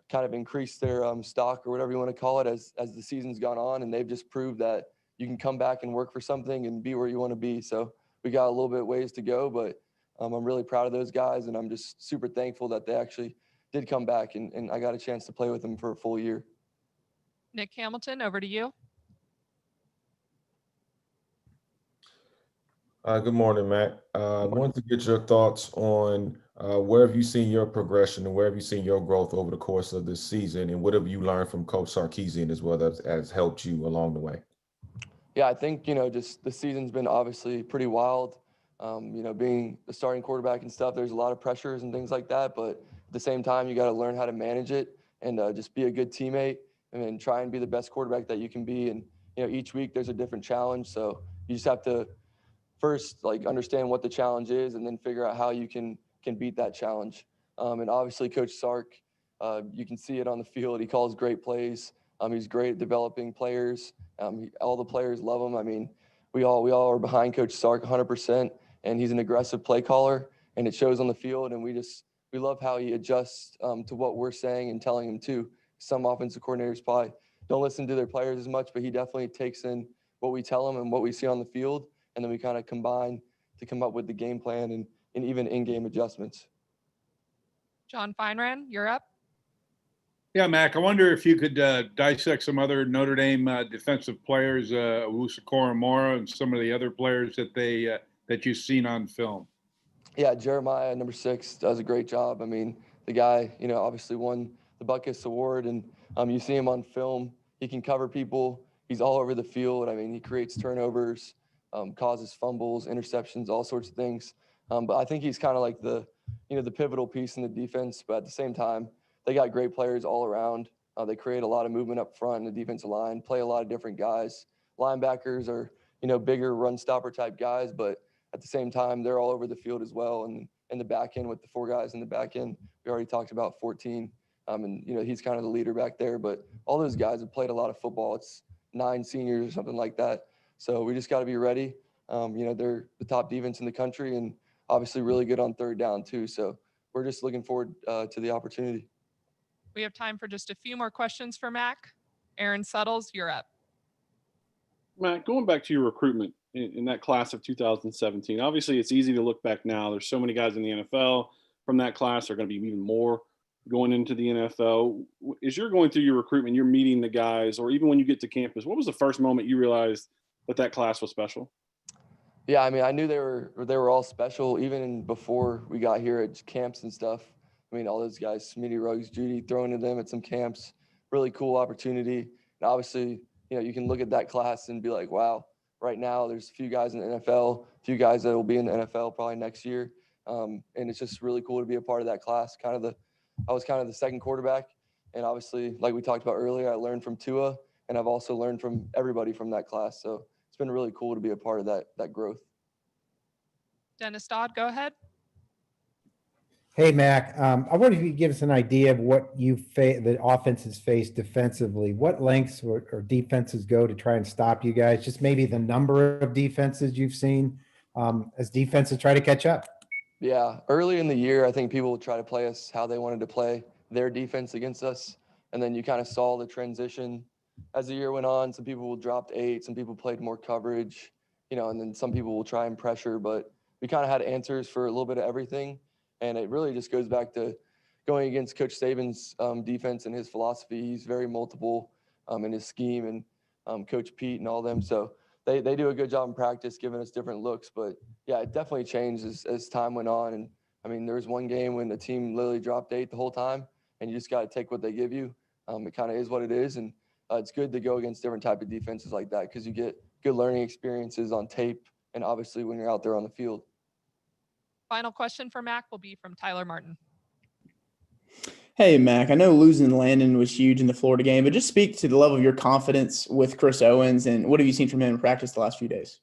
kind of increased their stock or whatever you want to call it as the season's gone on, and they've just proved that you can come back and work for something and be where you want to be. So we got a little bit ways to go, but I'm really proud of those guys, and I'm just super thankful that they actually did come back, and I got a chance to play with them for a full year. Nick Hamilton, over to you. Good morning, Matt. I wanted to get your thoughts on where have you seen your progression and where have you seen your growth over the course of this season, and what have you learned from Coach Sarkisian as well that has helped you along the way? Yeah, I think, just the season's been obviously pretty wild. Being the starting quarterback and stuff, there's a lot of pressures and things like that, but at the same time, you got to learn how to manage it and just be a good teammate and then try and be the best quarterback that you can be. And, each week there's a different challenge. So you just have to first understand what the challenge is and then figure out how you can beat that challenge. And obviously Coach Sark, you can see it on the field. He calls great plays. He's great at developing players. All the players love him. I mean, we all are behind Coach Sark 100%, and he's an aggressive play caller, and it shows on the field. And we love how he adjusts to what we're saying and telling him too. Some offensive coordinators probably don't listen to their players as much, but he definitely takes in what we tell him and what we see on the field, and then we kind of combine to come up with the game plan and even in-game adjustments. John Feinran, you're up. Yeah, Mac, I wonder if you could dissect some other Notre Dame defensive players, Owusu Mora and some of the other players that you've seen on film. Yeah, Jeremiah, number 6, does a great job. I mean, the guy, obviously won the Buckus Award, and you see him on film. He can cover people. He's all over the field. I mean, he creates turnovers. causes fumbles, interceptions, all sorts of things. But I think he's kind of like the pivotal piece in the defense. But at the same time, they got great players all around. They create a lot of movement up front in the defensive line, play a lot of different guys. Linebackers are, bigger run stopper type guys, but at the same time, they're all over the field as well. And in the back end with the 4 guys in the back end, we already talked about 14. And, he's kind of the leader back there. But all those guys have played a lot of football. It's 9 seniors or something like that. So we just got to be ready. They're the top defense in the country and obviously really good on third down too. So we're just looking forward to the opportunity. We have time for just a few more questions for Mack. Aaron Suttles, you're up. Matt, going back to your recruitment in that class of 2017, obviously it's easy to look back now. There's so many guys in the NFL from that class. There are going to be even more going into the NFL. As you're going through your recruitment, you're meeting the guys, or even when you get to campus, what was the first moment you realized that class was special? Yeah, I mean, I knew they were all special even before we got here at camps and stuff. I mean, all those guys, Metchi, Ruggs, Judy, throwing to them at some camps, really cool opportunity. And obviously, you can look at that class and be like, wow, right now there's a few guys in the NFL, a few guys that will be in the NFL probably next year. And it's just really cool to be a part of that class. I was kind of the second quarterback. And obviously, like we talked about earlier, I learned from Tua, and I've also learned from everybody from that class. So it's been really cool to be a part of that growth. Dennis Dodd, go ahead. Hey, Mac. I wonder if you could give us an idea of what the offenses face defensively. What lengths or defenses go to try and stop you guys? Just maybe the number of defenses you've seen as defenses try to catch up. Yeah, early in the year, I think people would try to play us how they wanted to play their defense against us. And then you kind of saw the transition as the year went on. Some people dropped 8, some people played more coverage, and then some people will try and pressure. But we kind of had answers for a little bit of everything. And it really just goes back to going against Coach Saban's defense and his philosophy. He's very multiple in his scheme, and Coach Pete and all them. So they do a good job in practice giving us different looks. But, yeah, it definitely changed as time went on. And, I mean, there was one game when the team literally dropped 8 the whole time, and you just got to take what they give you. It kind of is what it is. And it's good to go against different type of defenses like that because you get good learning experiences on tape and obviously when you're out there on the field. Final question for Mac will be from Tyler Martin. Hey, Mac, I know losing Landon was huge in the Florida game, but just speak to the level of your confidence with Chris Owens and what have you seen from him in practice the last few days?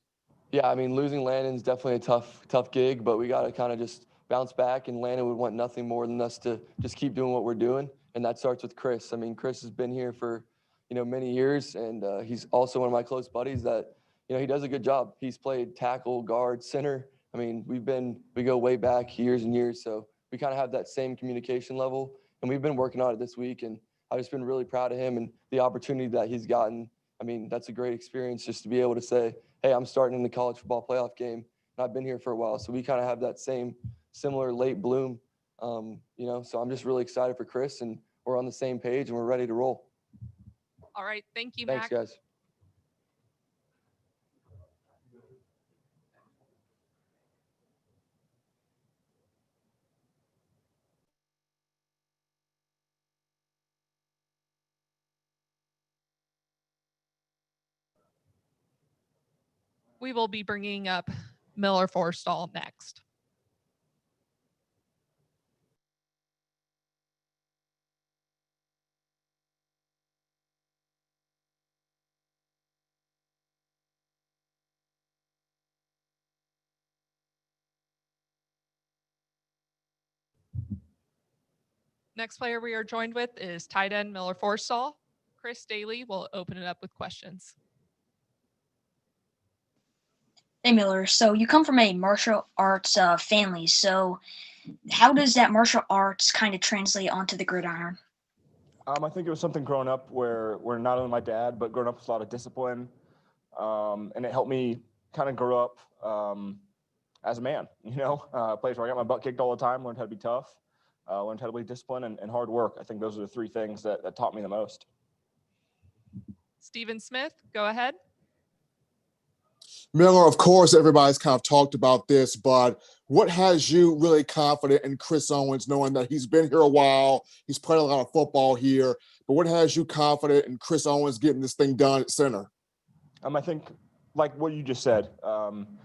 Yeah, I mean, losing Landon's definitely a tough gig, but we got to kind of just bounce back, and Landon would want nothing more than us to just keep doing what we're doing, and that starts with Chris. I mean, Chris has been here for, many years, and he's also one of my close buddies that, he does a good job. He's played tackle, guard, center. I mean, we go way back years and years, so we kind of have that same communication level, and we've been working on it this week, and I've just been really proud of him and the opportunity that he's gotten. I mean, that's a great experience just to be able to say, hey, I'm starting in the college football playoff game, and I've been here for a while, so we kind of have that similar late bloom, so I'm just really excited for Chris, and we're on the same page, and we're ready to roll. All right, thank you, Mac. Thanks, guys. We will be bringing up Miller Forristall next. Next player we are joined with is tight end Miller Forristall. Chris Daly will open it up with questions. Hey, Miller. So you come from a martial arts family. So how does that martial arts kind of translate onto the gridiron? I think it was something growing up where not only my dad, but growing up with a lot of discipline. And it helped me kind of grow up as a man, a place where I got my butt kicked all the time, learned how to be tough, learned how to be disciplined and hard work. I think those are the 3 things that taught me the most. Stephen Smith, go ahead. Miller, of course, everybody's kind of talked about this, but what has you really confident in Chris Owens, knowing that he's been here a while, he's played a lot of football here, but what has you confident in Chris Owens getting this thing done at center? I think like what you just said.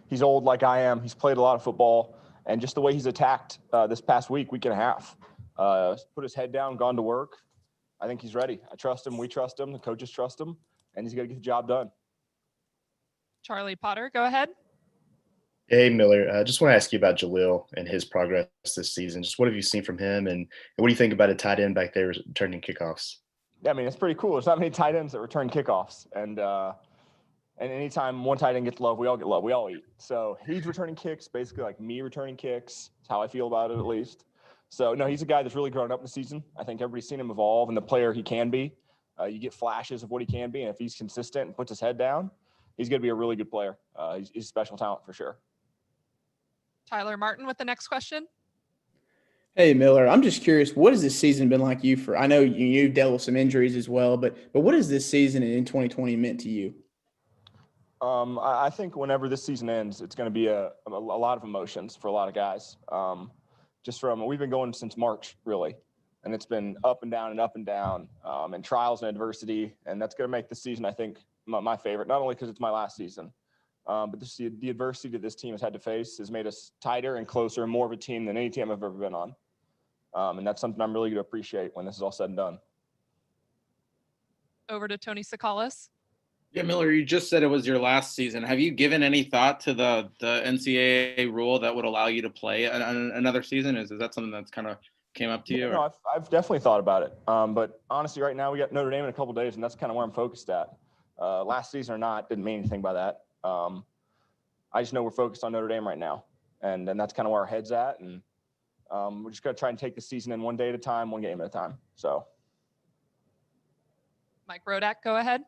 He's old like I am. He's played a lot of football, and just the way he's attacked this past week and a half, put his head down, gone to work. I think he's ready. I trust him. We trust him. The coaches trust him, and he's got to get the job done. Charlie Potter, go ahead. Hey, Miller. I just want to ask you about Jalil and his progress this season. Just what have you seen from him, and what do you think about a tight end back there returning kickoffs? Yeah, I mean, it's pretty cool. There's not many tight ends that return kickoffs, and anytime one tight end gets love, we all get love. We all eat. So he's returning kicks, basically like me returning kicks. That's how I feel about it, at least. So, no, he's a guy that's really grown up this season. I think everybody's seen him evolve and the player he can be. You get flashes of what he can be, and if he's consistent and puts his head down, he's going to be a really good player. He's a special talent for sure. Tyler Martin with the next question. Hey, Miller, I'm just curious, what has this season been like you for? I know you dealt with some injuries as well, but what has this season in 2020 meant to you? I think whenever this season ends, it's going to be a lot of emotions for a lot of guys. We've been going since March, really, and it's been up and down and up and down, and trials and adversity, and that's going to make this season, I think, my favorite, not only because it's my last season, but the adversity that this team has had to face has made us tighter and closer and more of a team than any team I've ever been on. And that's something I'm really going to appreciate when this is all said and done. Over to Tony Sakalas. Yeah, Miller, you just said it was your last season. Have you given any thought to the NCAA rule that would allow you to play another season? Is that something that's kind of came up to you? No, I've definitely thought about it. But honestly, right now we got Notre Dame in a couple of days, and that's kind of where I'm focused at. Last season or not, didn't mean anything by that. I just know we're focused on Notre Dame right now, and that's kind of where our head's at. And we're just going to try and take the season in one day at a time, one game at a time. So, Mike Rodak, go ahead.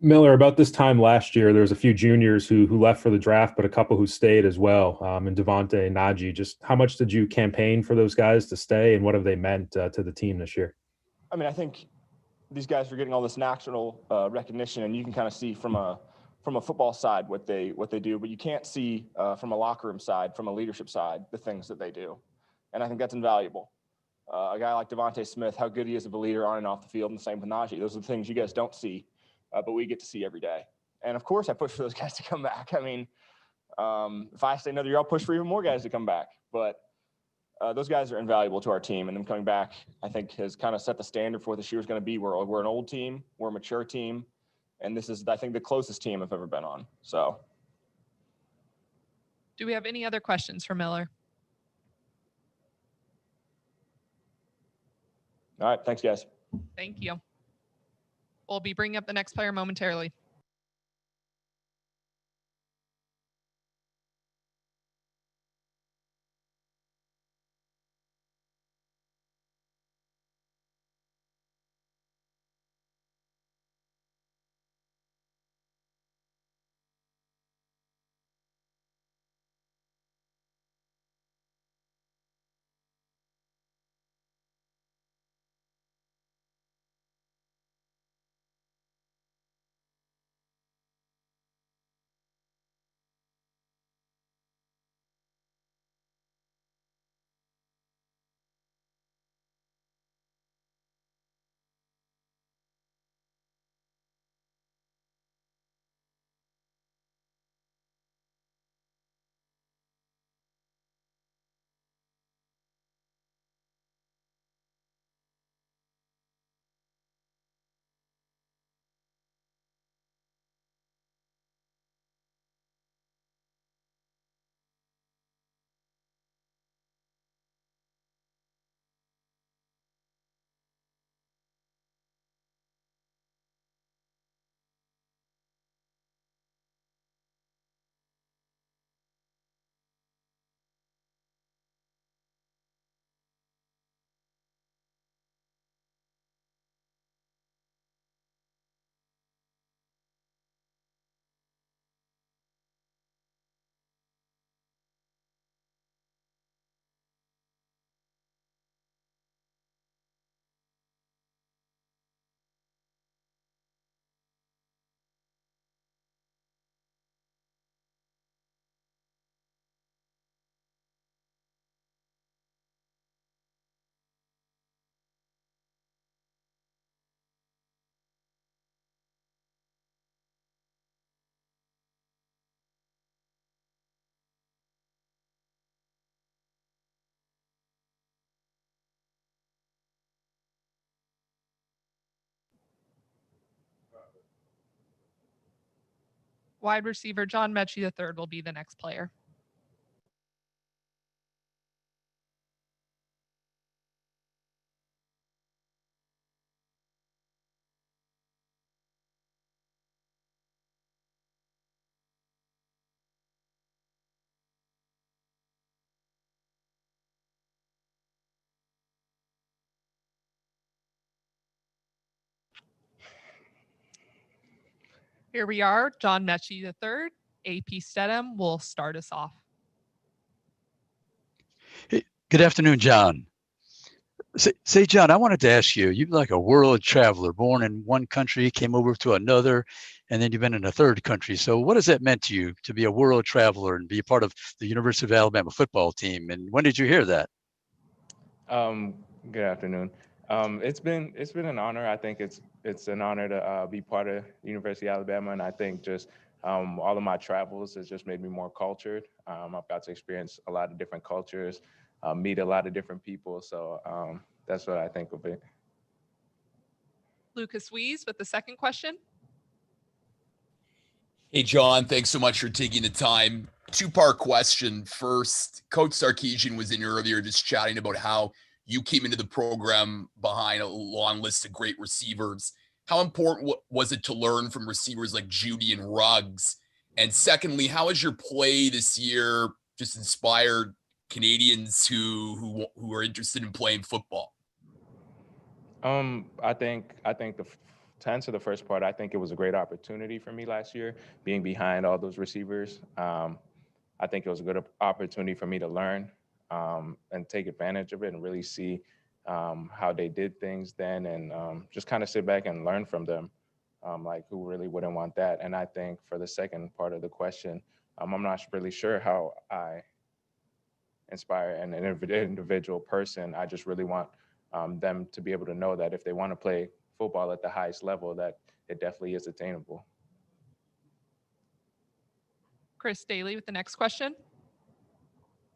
Miller, about this time last year, there was a few juniors who left for the draft, but a couple who stayed as well, and DeVonta and Najee. Just how much did you campaign for those guys to stay, and what have they meant to the team this year? I mean, I think these guys are getting all this national recognition, and you can kind of see from a football side what they do, but you can't see from a locker room side, from a leadership side, the things that they do, and I think that's invaluable. A guy like DeVonta Smith, how good he is of a leader on and off the field, and the same with Najee. Those are the things you guys don't see. But we get to see every day. And of course, I push for those guys to come back. I mean, if I stay another year, I'll push for even more guys to come back. But those guys are invaluable to our team. And them coming back, I think, has kind of set the standard for what this year is going to be. We're an old team. We're a mature team. And this is, I think, the closest team I've ever been on. So. Do we have any other questions for Miller? All right. Thanks, guys. Thank you. We'll be bringing up the next player momentarily. Wide receiver John Metchie III will be the next player. Here we are, John Metchie III. AP Stedham will start us off. Hey, good afternoon, John. Say, John, I wanted to ask you, you're like a world traveler, born in one country, came over to another, and then you've been in a third country. So what has that meant to you to be a world traveler and be a part of the University of Alabama football team? And when did you hear that? Good afternoon. It's been an honor. I think it's an honor to be part of the University of Alabama, and I think just all of my travels has just made me more cultured. I've got to experience a lot of different cultures, meet a lot of different people. So that's what I think of it. Lucas Wees with the second question. Hey, John, thanks so much for taking the time. Two-part question. First, Coach Sarkisian was in earlier just chatting about how you came into the program behind a long list of great receivers. How important was it to learn from receivers like Judy and Ruggs? And secondly, how has your play this year just inspired Canadians who are interested in playing football? I think to answer the first part, I think it was a great opportunity for me last year, being behind all those receivers. I think it was a good opportunity for me to learn and take advantage of it and really see how they did things then, and just kind of sit back and learn from them. Like, who really wouldn't want that? And I think for the second part of the question, I'm not really sure how I inspire an individual person. I just really want them to be able to know that if they want to play football at the highest level, that it definitely is attainable. Chris Daly with the next question.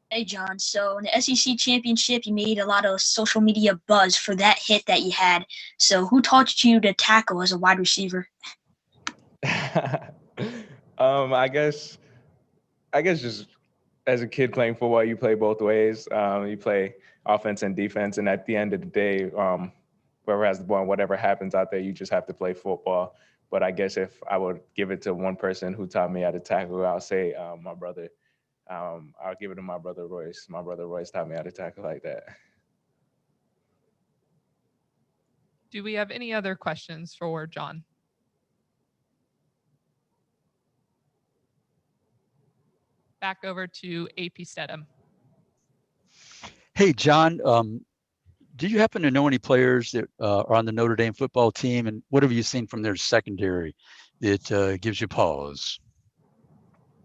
Hey, John. So in the SEC championship, you made a lot of social media buzz for that hit that you had. So who taught you to tackle as a wide receiver? I guess just as a kid playing football, you play both ways. You play offense and defense, and at the end of the day, whoever has the ball, whatever happens out there, you just have to play football. But I guess if I would give it to one person who taught me how to tackle, I'll say my brother. I'll give it to my brother Royce. My brother Royce taught me how to tackle like that. Do we have any other questions for John? Back over to AP Stedham. Hey, John, do you happen to know any players that are on the Notre Dame football team, and what have you seen from their secondary that gives you pause?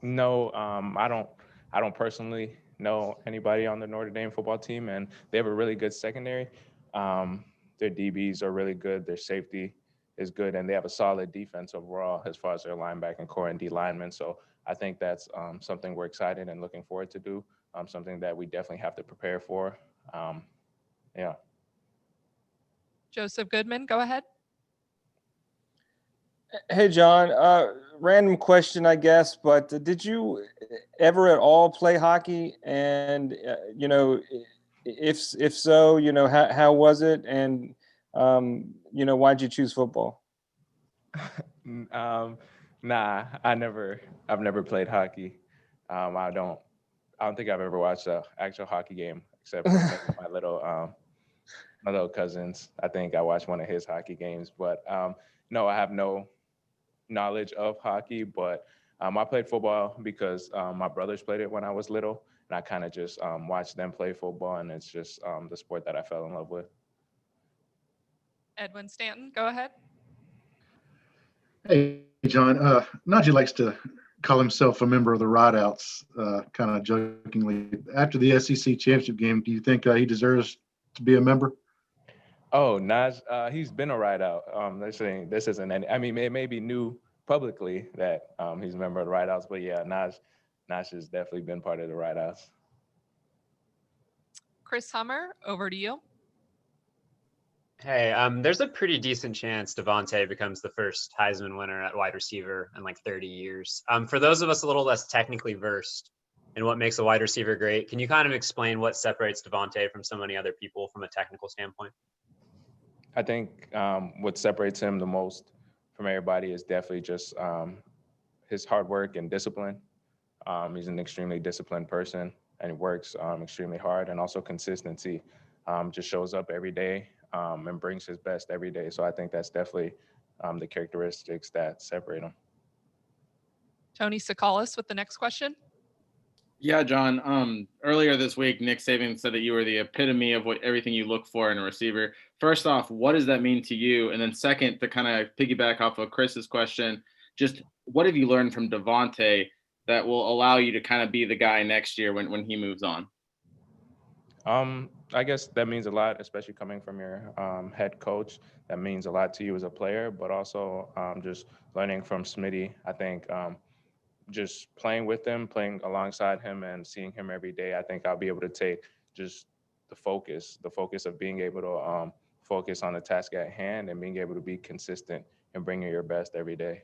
No, I don't personally know anybody on the Notre Dame football team, and they have a really good secondary. Their DBs are really good. Their safety is good, and they have a solid defense overall as far as their linebacking core and D linemen. So I think that's something we're excited and looking forward to do, something that we definitely have to prepare for. Yeah. Joseph Goodman, go ahead. Hey, John, random question, I guess, but did you ever at all play hockey? And, if so, how was it? And, why'd you choose football? Nah, I've never played hockey. I don't think I've ever watched an actual hockey game except for maybe my little cousins. I think I watched one of his hockey games, but no, I have no knowledge of hockey, but I played football because my brothers played it when I was little, and I kind of just watched them play football, and it's just the sport that I fell in love with. Edwin Stanton, go ahead. Hey, John. Najee likes to call himself a member of the Rideouts, kind of jokingly. After the SEC championship game, do you think he deserves to be a member? Oh, Naj, he's been a rideout. They're saying this isn't any. I mean, it may be new publicly that he's a member of the rideouts, but yeah, Naj has definitely been part of the rideouts. Chris Hummer, over to you. Hey, there's a pretty decent chance DeVonta becomes the first Heisman winner at wide receiver in like 30 years. For those of us a little less technically versed in what makes a wide receiver great, can you kind of explain what separates DeVonta from so many other people from a technical standpoint? I think what separates him the most from everybody is definitely just his hard work and discipline. He's an extremely disciplined person, and he works extremely hard, and also consistency. Just shows up every day and brings his best every day. So I think that's definitely the characteristics that separate him. Tony Sakalis with the next question. Yeah, John. Earlier this week, Nick Saban said that you were the epitome of what everything you look for in a receiver. First off, what does that mean to you? And then second, to kind of piggyback off of Chris's question, just what have you learned from DeVonta that will allow you to kind of be the guy next year when he moves on? I guess that means a lot, especially coming from your head coach. That means a lot to you as a player, but also just learning from Smitty. I think just playing with him, playing alongside him, and seeing him every day, I think I'll be able to take just the focus of being able to focus on the task at hand and being able to be consistent and bringing your best every day.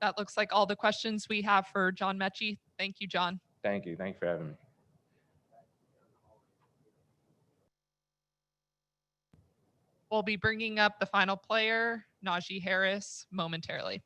That looks like all the questions we have for John Metchie. Thank you, John. Thank you. Thank you for having me. We'll be bringing up the final player, Najee Harris, momentarily.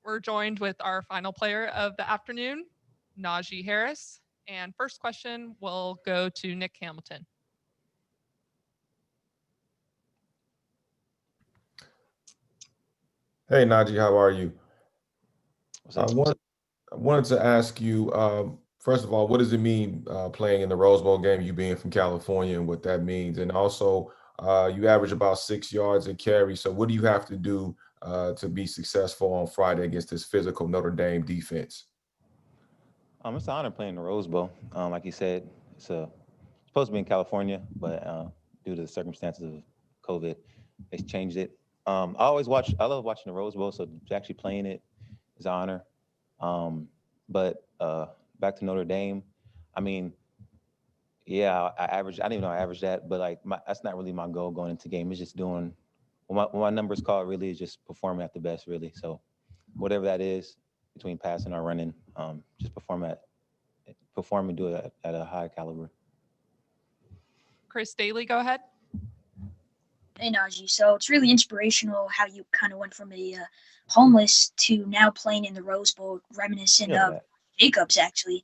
We're joined with our final player of the afternoon, Najee Harris. And first question will go to Nick Hamilton. Hey, Najee, how are you? I wanted to ask you, First of all, what does it mean playing in the Rose Bowl game, you being from California, and what that means? And also, you average about 6 yards a carry. So what do you have to do to be successful on Friday against this physical Notre Dame defense? It's an honor playing the Rose Bowl. Like you said, it's supposed to be in California, but due to the circumstances of COVID, they changed it. I love watching the Rose Bowl, so actually playing it is an honor. But back to Notre Dame, I mean, yeah, I didn't even know I averaged that, but like that's not really my goal going into game. It's just doing when my numbers call really is just performing at the best, really. So whatever that is between passing or running, just perform and do it at a high caliber. Chris Daly, go ahead. Hey, Najee. So it's really inspirational how you kind of went from a homeless to now playing in the Rose Bowl, reminiscent of Jacobs, actually.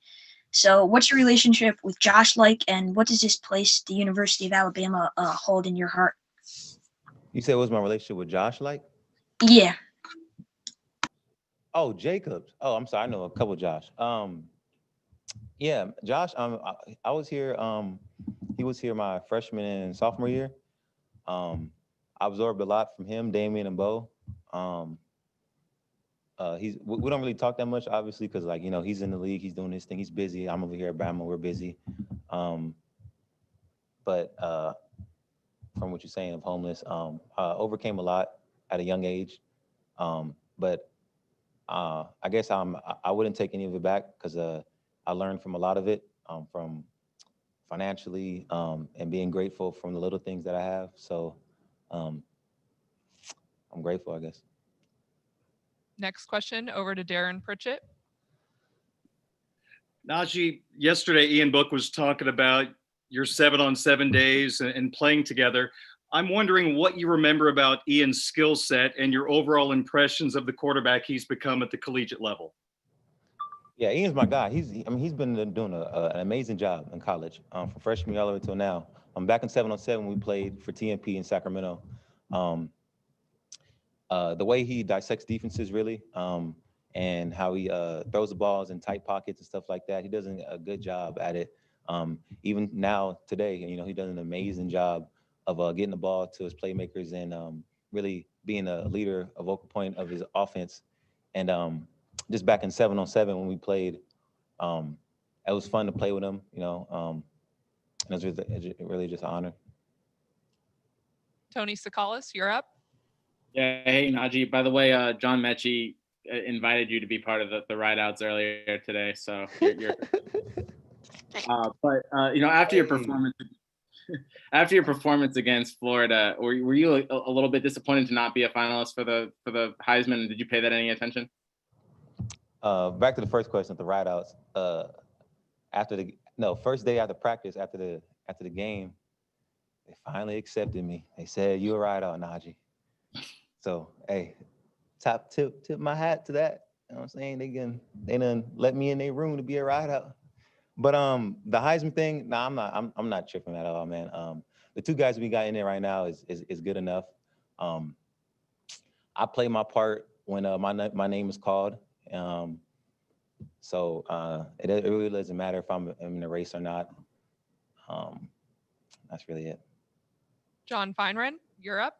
So what's your relationship with Josh like, and what does this place, the University of Alabama, hold in your heart? You said, what's my relationship with Josh like? Yeah. Oh, Jacobs. Oh, I'm sorry. I know a couple of Josh. Yeah, Josh, I was here. He was here my freshman and sophomore year. I absorbed a lot from him, Damian, and Bo. We don't really talk that much, obviously, because he's in the league, he's doing his thing, he's busy. I'm over here at Bama, we're busy. But from what you're saying of homeless, overcame a lot at a young age. But I guess I wouldn't take any of it back because I learned from a lot of it, from financially and being grateful from the little things that I have. So I'm grateful, I guess. Next question over to Darren Pritchett. Najee, yesterday Ian Book was talking about your 7-on-7 days and playing together. I'm wondering what you remember about Ian's skill set and your overall impressions of the quarterback he's become at the collegiate level. Yeah, Ian's my guy. He's been doing an amazing job in college, from freshman year all the way till now. Back in 7-on-7, we played for TMP in Sacramento. The way he dissects defenses, really, and how he throws the balls in tight pockets and stuff like that, he does a good job at it. Even now, today, he does an amazing job of getting the ball to his playmakers and really being a leader, a vocal point of his offense. And just back in 7-on-7 when we played, it was fun to play with him, and it was really just an honor. Tony Sakalis, you're up. Yeah, hey, Najee. By the way, John Metchie invited you to be part of the ride-outs earlier today, so you're but after your performance against Florida, were you a little bit disappointed to not be a finalist for the Heisman? Did you pay that any attention? Back to the first question, the ride-outs. First day after practice, after the game, they finally accepted me. They said, "You a ride-out, Najee." So, hey, tip my hat to that. You know what I'm saying? They done let me in their room to be a ride-out. But the Heisman thing, I'm not tripping at all, man. The two guys we got in there right now is good enough. I play my part when my name is called. So it really doesn't matter if I'm in the race or not. That's really it. John Feinren, you're up.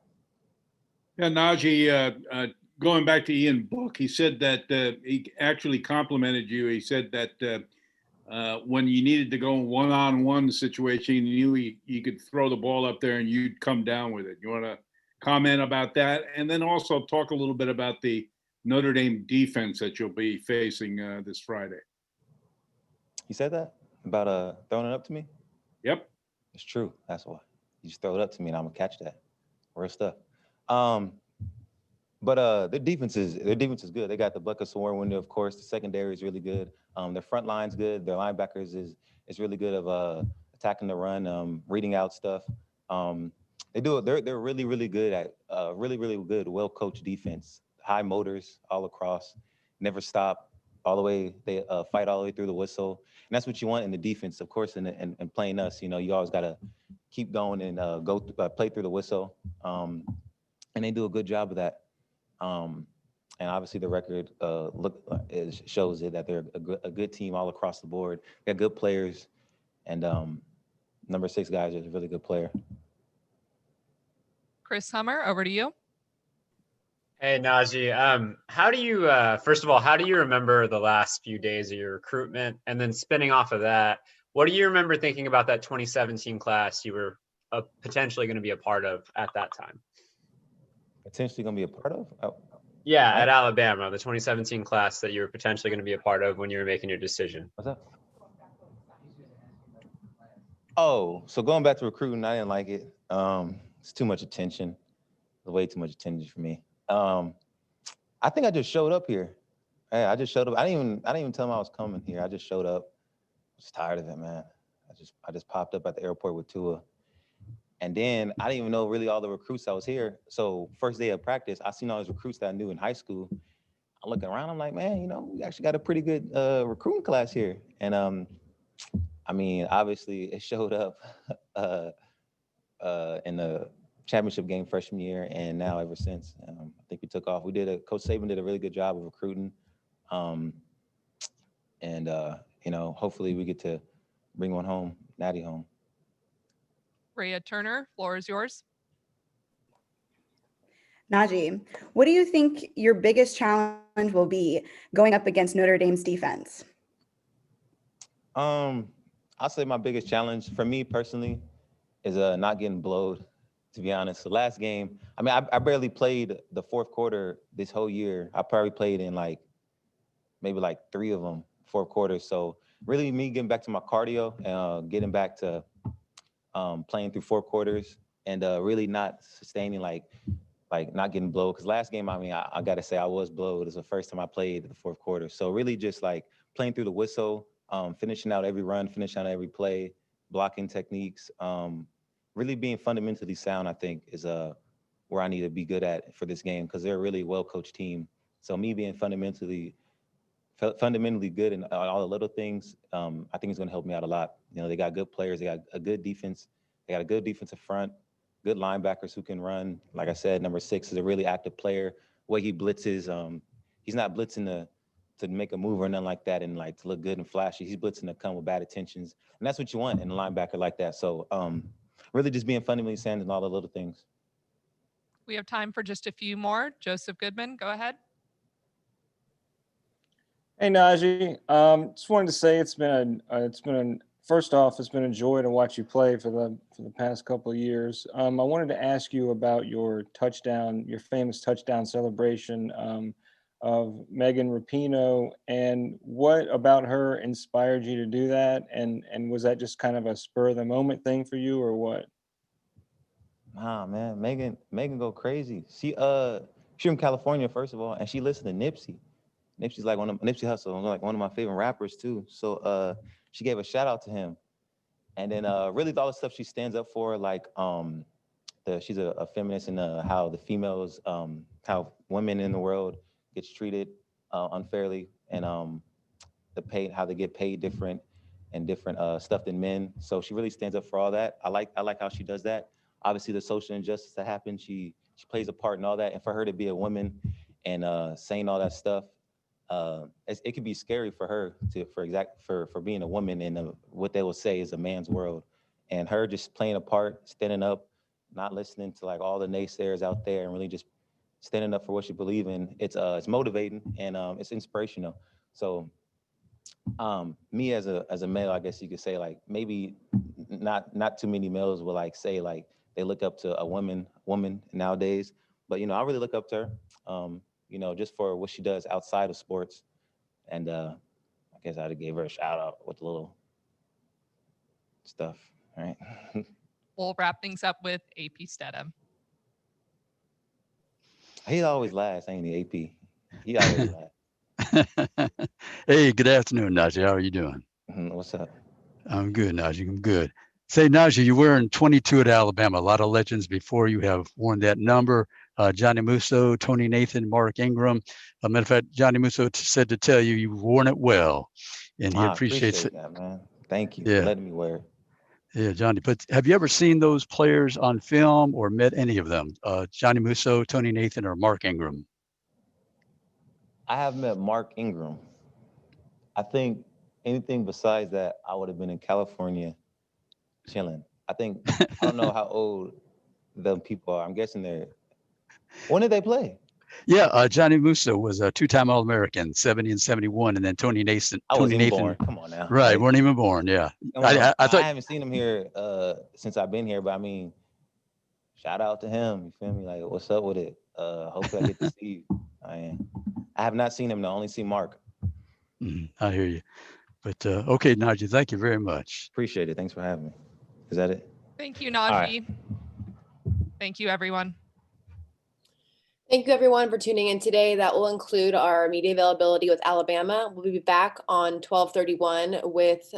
Yeah, Najee, going back to Ian Book, he said that he actually complimented you. He said that when you needed to go in one-on-one situation, you knew he could throw the ball up there and you'd come down with it. You want to comment about that? And then also talk a little bit about the Notre Dame defense that you'll be facing this Friday. You said that? About throwing it up to me? Yep. It's true. That's why. You just throw it up to me and I'm going to catch that. Real stuff. But their defense is good. They got the bucket swarm window, of course. The secondary is really good. Their front line's good. Their linebackers is really good of attacking the run, reading out stuff. They're really, really good at really, really good, well-coached defense. High motors all across, never stop all the way. They fight all the way through the whistle. And that's what you want in the defense, of course, and playing us. You always got to keep going and play through the whistle. And they do a good job of that. And obviously the record shows it that they're a good team all across the board. They got good players, and number 6 guy is a really good player. Chris Hummer, over to you. Hey, Najee. How do you, first of all, how do you remember the last few days of your recruitment? And then spinning off of that, what do you remember thinking about that 2017 class you were potentially going to be a part of at that time? Potentially going to be a part of? Oh. Yeah, at Alabama, the 2017 class that you were potentially going to be a part of when you were making your decision. What's up? Oh, so going back to recruiting, I didn't like it. It's too much attention. Way too much attention for me. I think I just showed up here. Hey, I just showed up. I didn't even tell them I was coming here. I just showed up. I was tired of it, man. I just popped up at the airport with Tua. And then I didn't even know really all the recruits that was here. So first day of practice, I seen all these recruits that I knew in high school. I'm looking around, I'm like, man, you know, we actually got a pretty good recruiting class here. And I mean, obviously it showed up in the championship game freshman year, and now ever since. I think we took off. Coach Saban did a really good job of recruiting. You know, hopefully we get to bring one home, Natty home. Rhea Turner, floor is yours. Najee, what do you think your biggest challenge will be going up against Notre Dame's defense? I'll say my biggest challenge for me personally is not getting blowed, to be honest. The last game, I mean, I barely played the fourth quarter this whole year. I probably played in maybe 3 of them, fourth quarters. So really me getting back to my cardio and getting back to playing through 4 quarters and really not sustaining not getting blowed. Because last game, I mean, I got to say I was blowed. It was the first time I played the fourth quarter. So really just playing through the whistle, finishing out every run, finishing out every play, blocking techniques, really being fundamentally sound, I think, is where I need to be good at for this game, because they're a really well-coached team. So me being fundamentally good in all the little things, I think it's going to help me out a lot. You know, they got good players. They got a good defense. They got a good defensive front, good linebackers who can run. Like I said, number 6 is a really active player. The way he blitzes, he's not blitzing to make a move or nothing like that and to look good and flashy. He's blitzing to come with bad intentions. And that's what you want in a linebacker like that. So really just being fundamentally sound in all the little things. We have time for just a few more. Joseph Goodman, go ahead. Hey Najee, just wanted to say first off, it's been a joy to watch you play for the past couple of years. I wanted to ask you about your famous touchdown celebration of Megan Rapinoe, and what about her inspired you to do that? And was that just kind of a spur of the moment thing for you, or what? Nah, man, Megan go crazy. She's from California, first of all, and she listens to Nipsey. Nipsey's Nipsey Hussle, one of my favorite rappers too. So she gave a shout out to him, and then really all the stuff she stands up for, she's a feminist, and how the females, how women in the world gets treated unfairly, and how they get paid different stuff than men. So she really stands up for all that. I like how she does that. Obviously, the social injustice that happened, she plays a part in all that, and for her to be a woman and saying all that stuff, it could be scary for her for being a woman in what they will say is a man's world, and her just playing a part, standing up, not listening to all the naysayers out there, and really just standing up for what you believe in. It's motivating, and it's inspirational. So me as a male, I guess you could say maybe not too many males will say they look up to a woman nowadays, but I really look up to her. Just for what she does outside of sports. And I guess I'd have gave her a shout out with a little stuff, right? We'll wrap things up with AP Stedham. He always last, ain't he, AP? He always last. Hey, good afternoon, Najee. How are you doing? What's up? I'm good, Najee. I'm good. Say, Najee, you're wearing 22 at Alabama. A lot of legends before you have worn that number. Johnny Musso, Tony Nathan, Mark Ingram. As a matter of fact, Johnny Musso said to tell you you've worn it well, and he appreciates it. That, man. Thank you for letting me wear it. Yeah, Johnny. But have you ever seen those players on film or met any of them? Johnny Musso, Tony Nathan, or Mark Ingram? I have met Mark Ingram. I think anything besides that, I would have been in California chilling. I don't know how old the people are. I'm guessing when did they play? Yeah, Johnny Musso was a two-time All-American, 70 and 71, and then Tony Nathan. I wasn't even born. Come on now. Right, Like, weren't even born. Yeah, I thought. haven't seen him here since I've been here, but I mean, shout out to him. You feel me? Like, what's up with it? Hopefully I get to see you. I have not seen him. I only see Mark. I hear you. But okay, Najee, thank you very much. Appreciate it. Thanks for having me. Is that it? Thank you, Najee. right. Thank you, everyone. Thank you, everyone, for tuning in today. That will include our media availability with Alabama. We'll be back on 12/31 with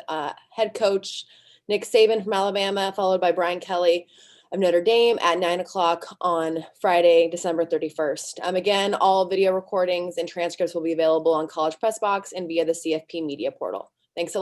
head coach Nick Saban from Alabama, followed by Brian Kelly of Notre Dame at 9 o'clock on Friday, December 31st. Again, all video recordings and transcripts will be available on College Press Box and via the CFP media portal. Thanks a lot.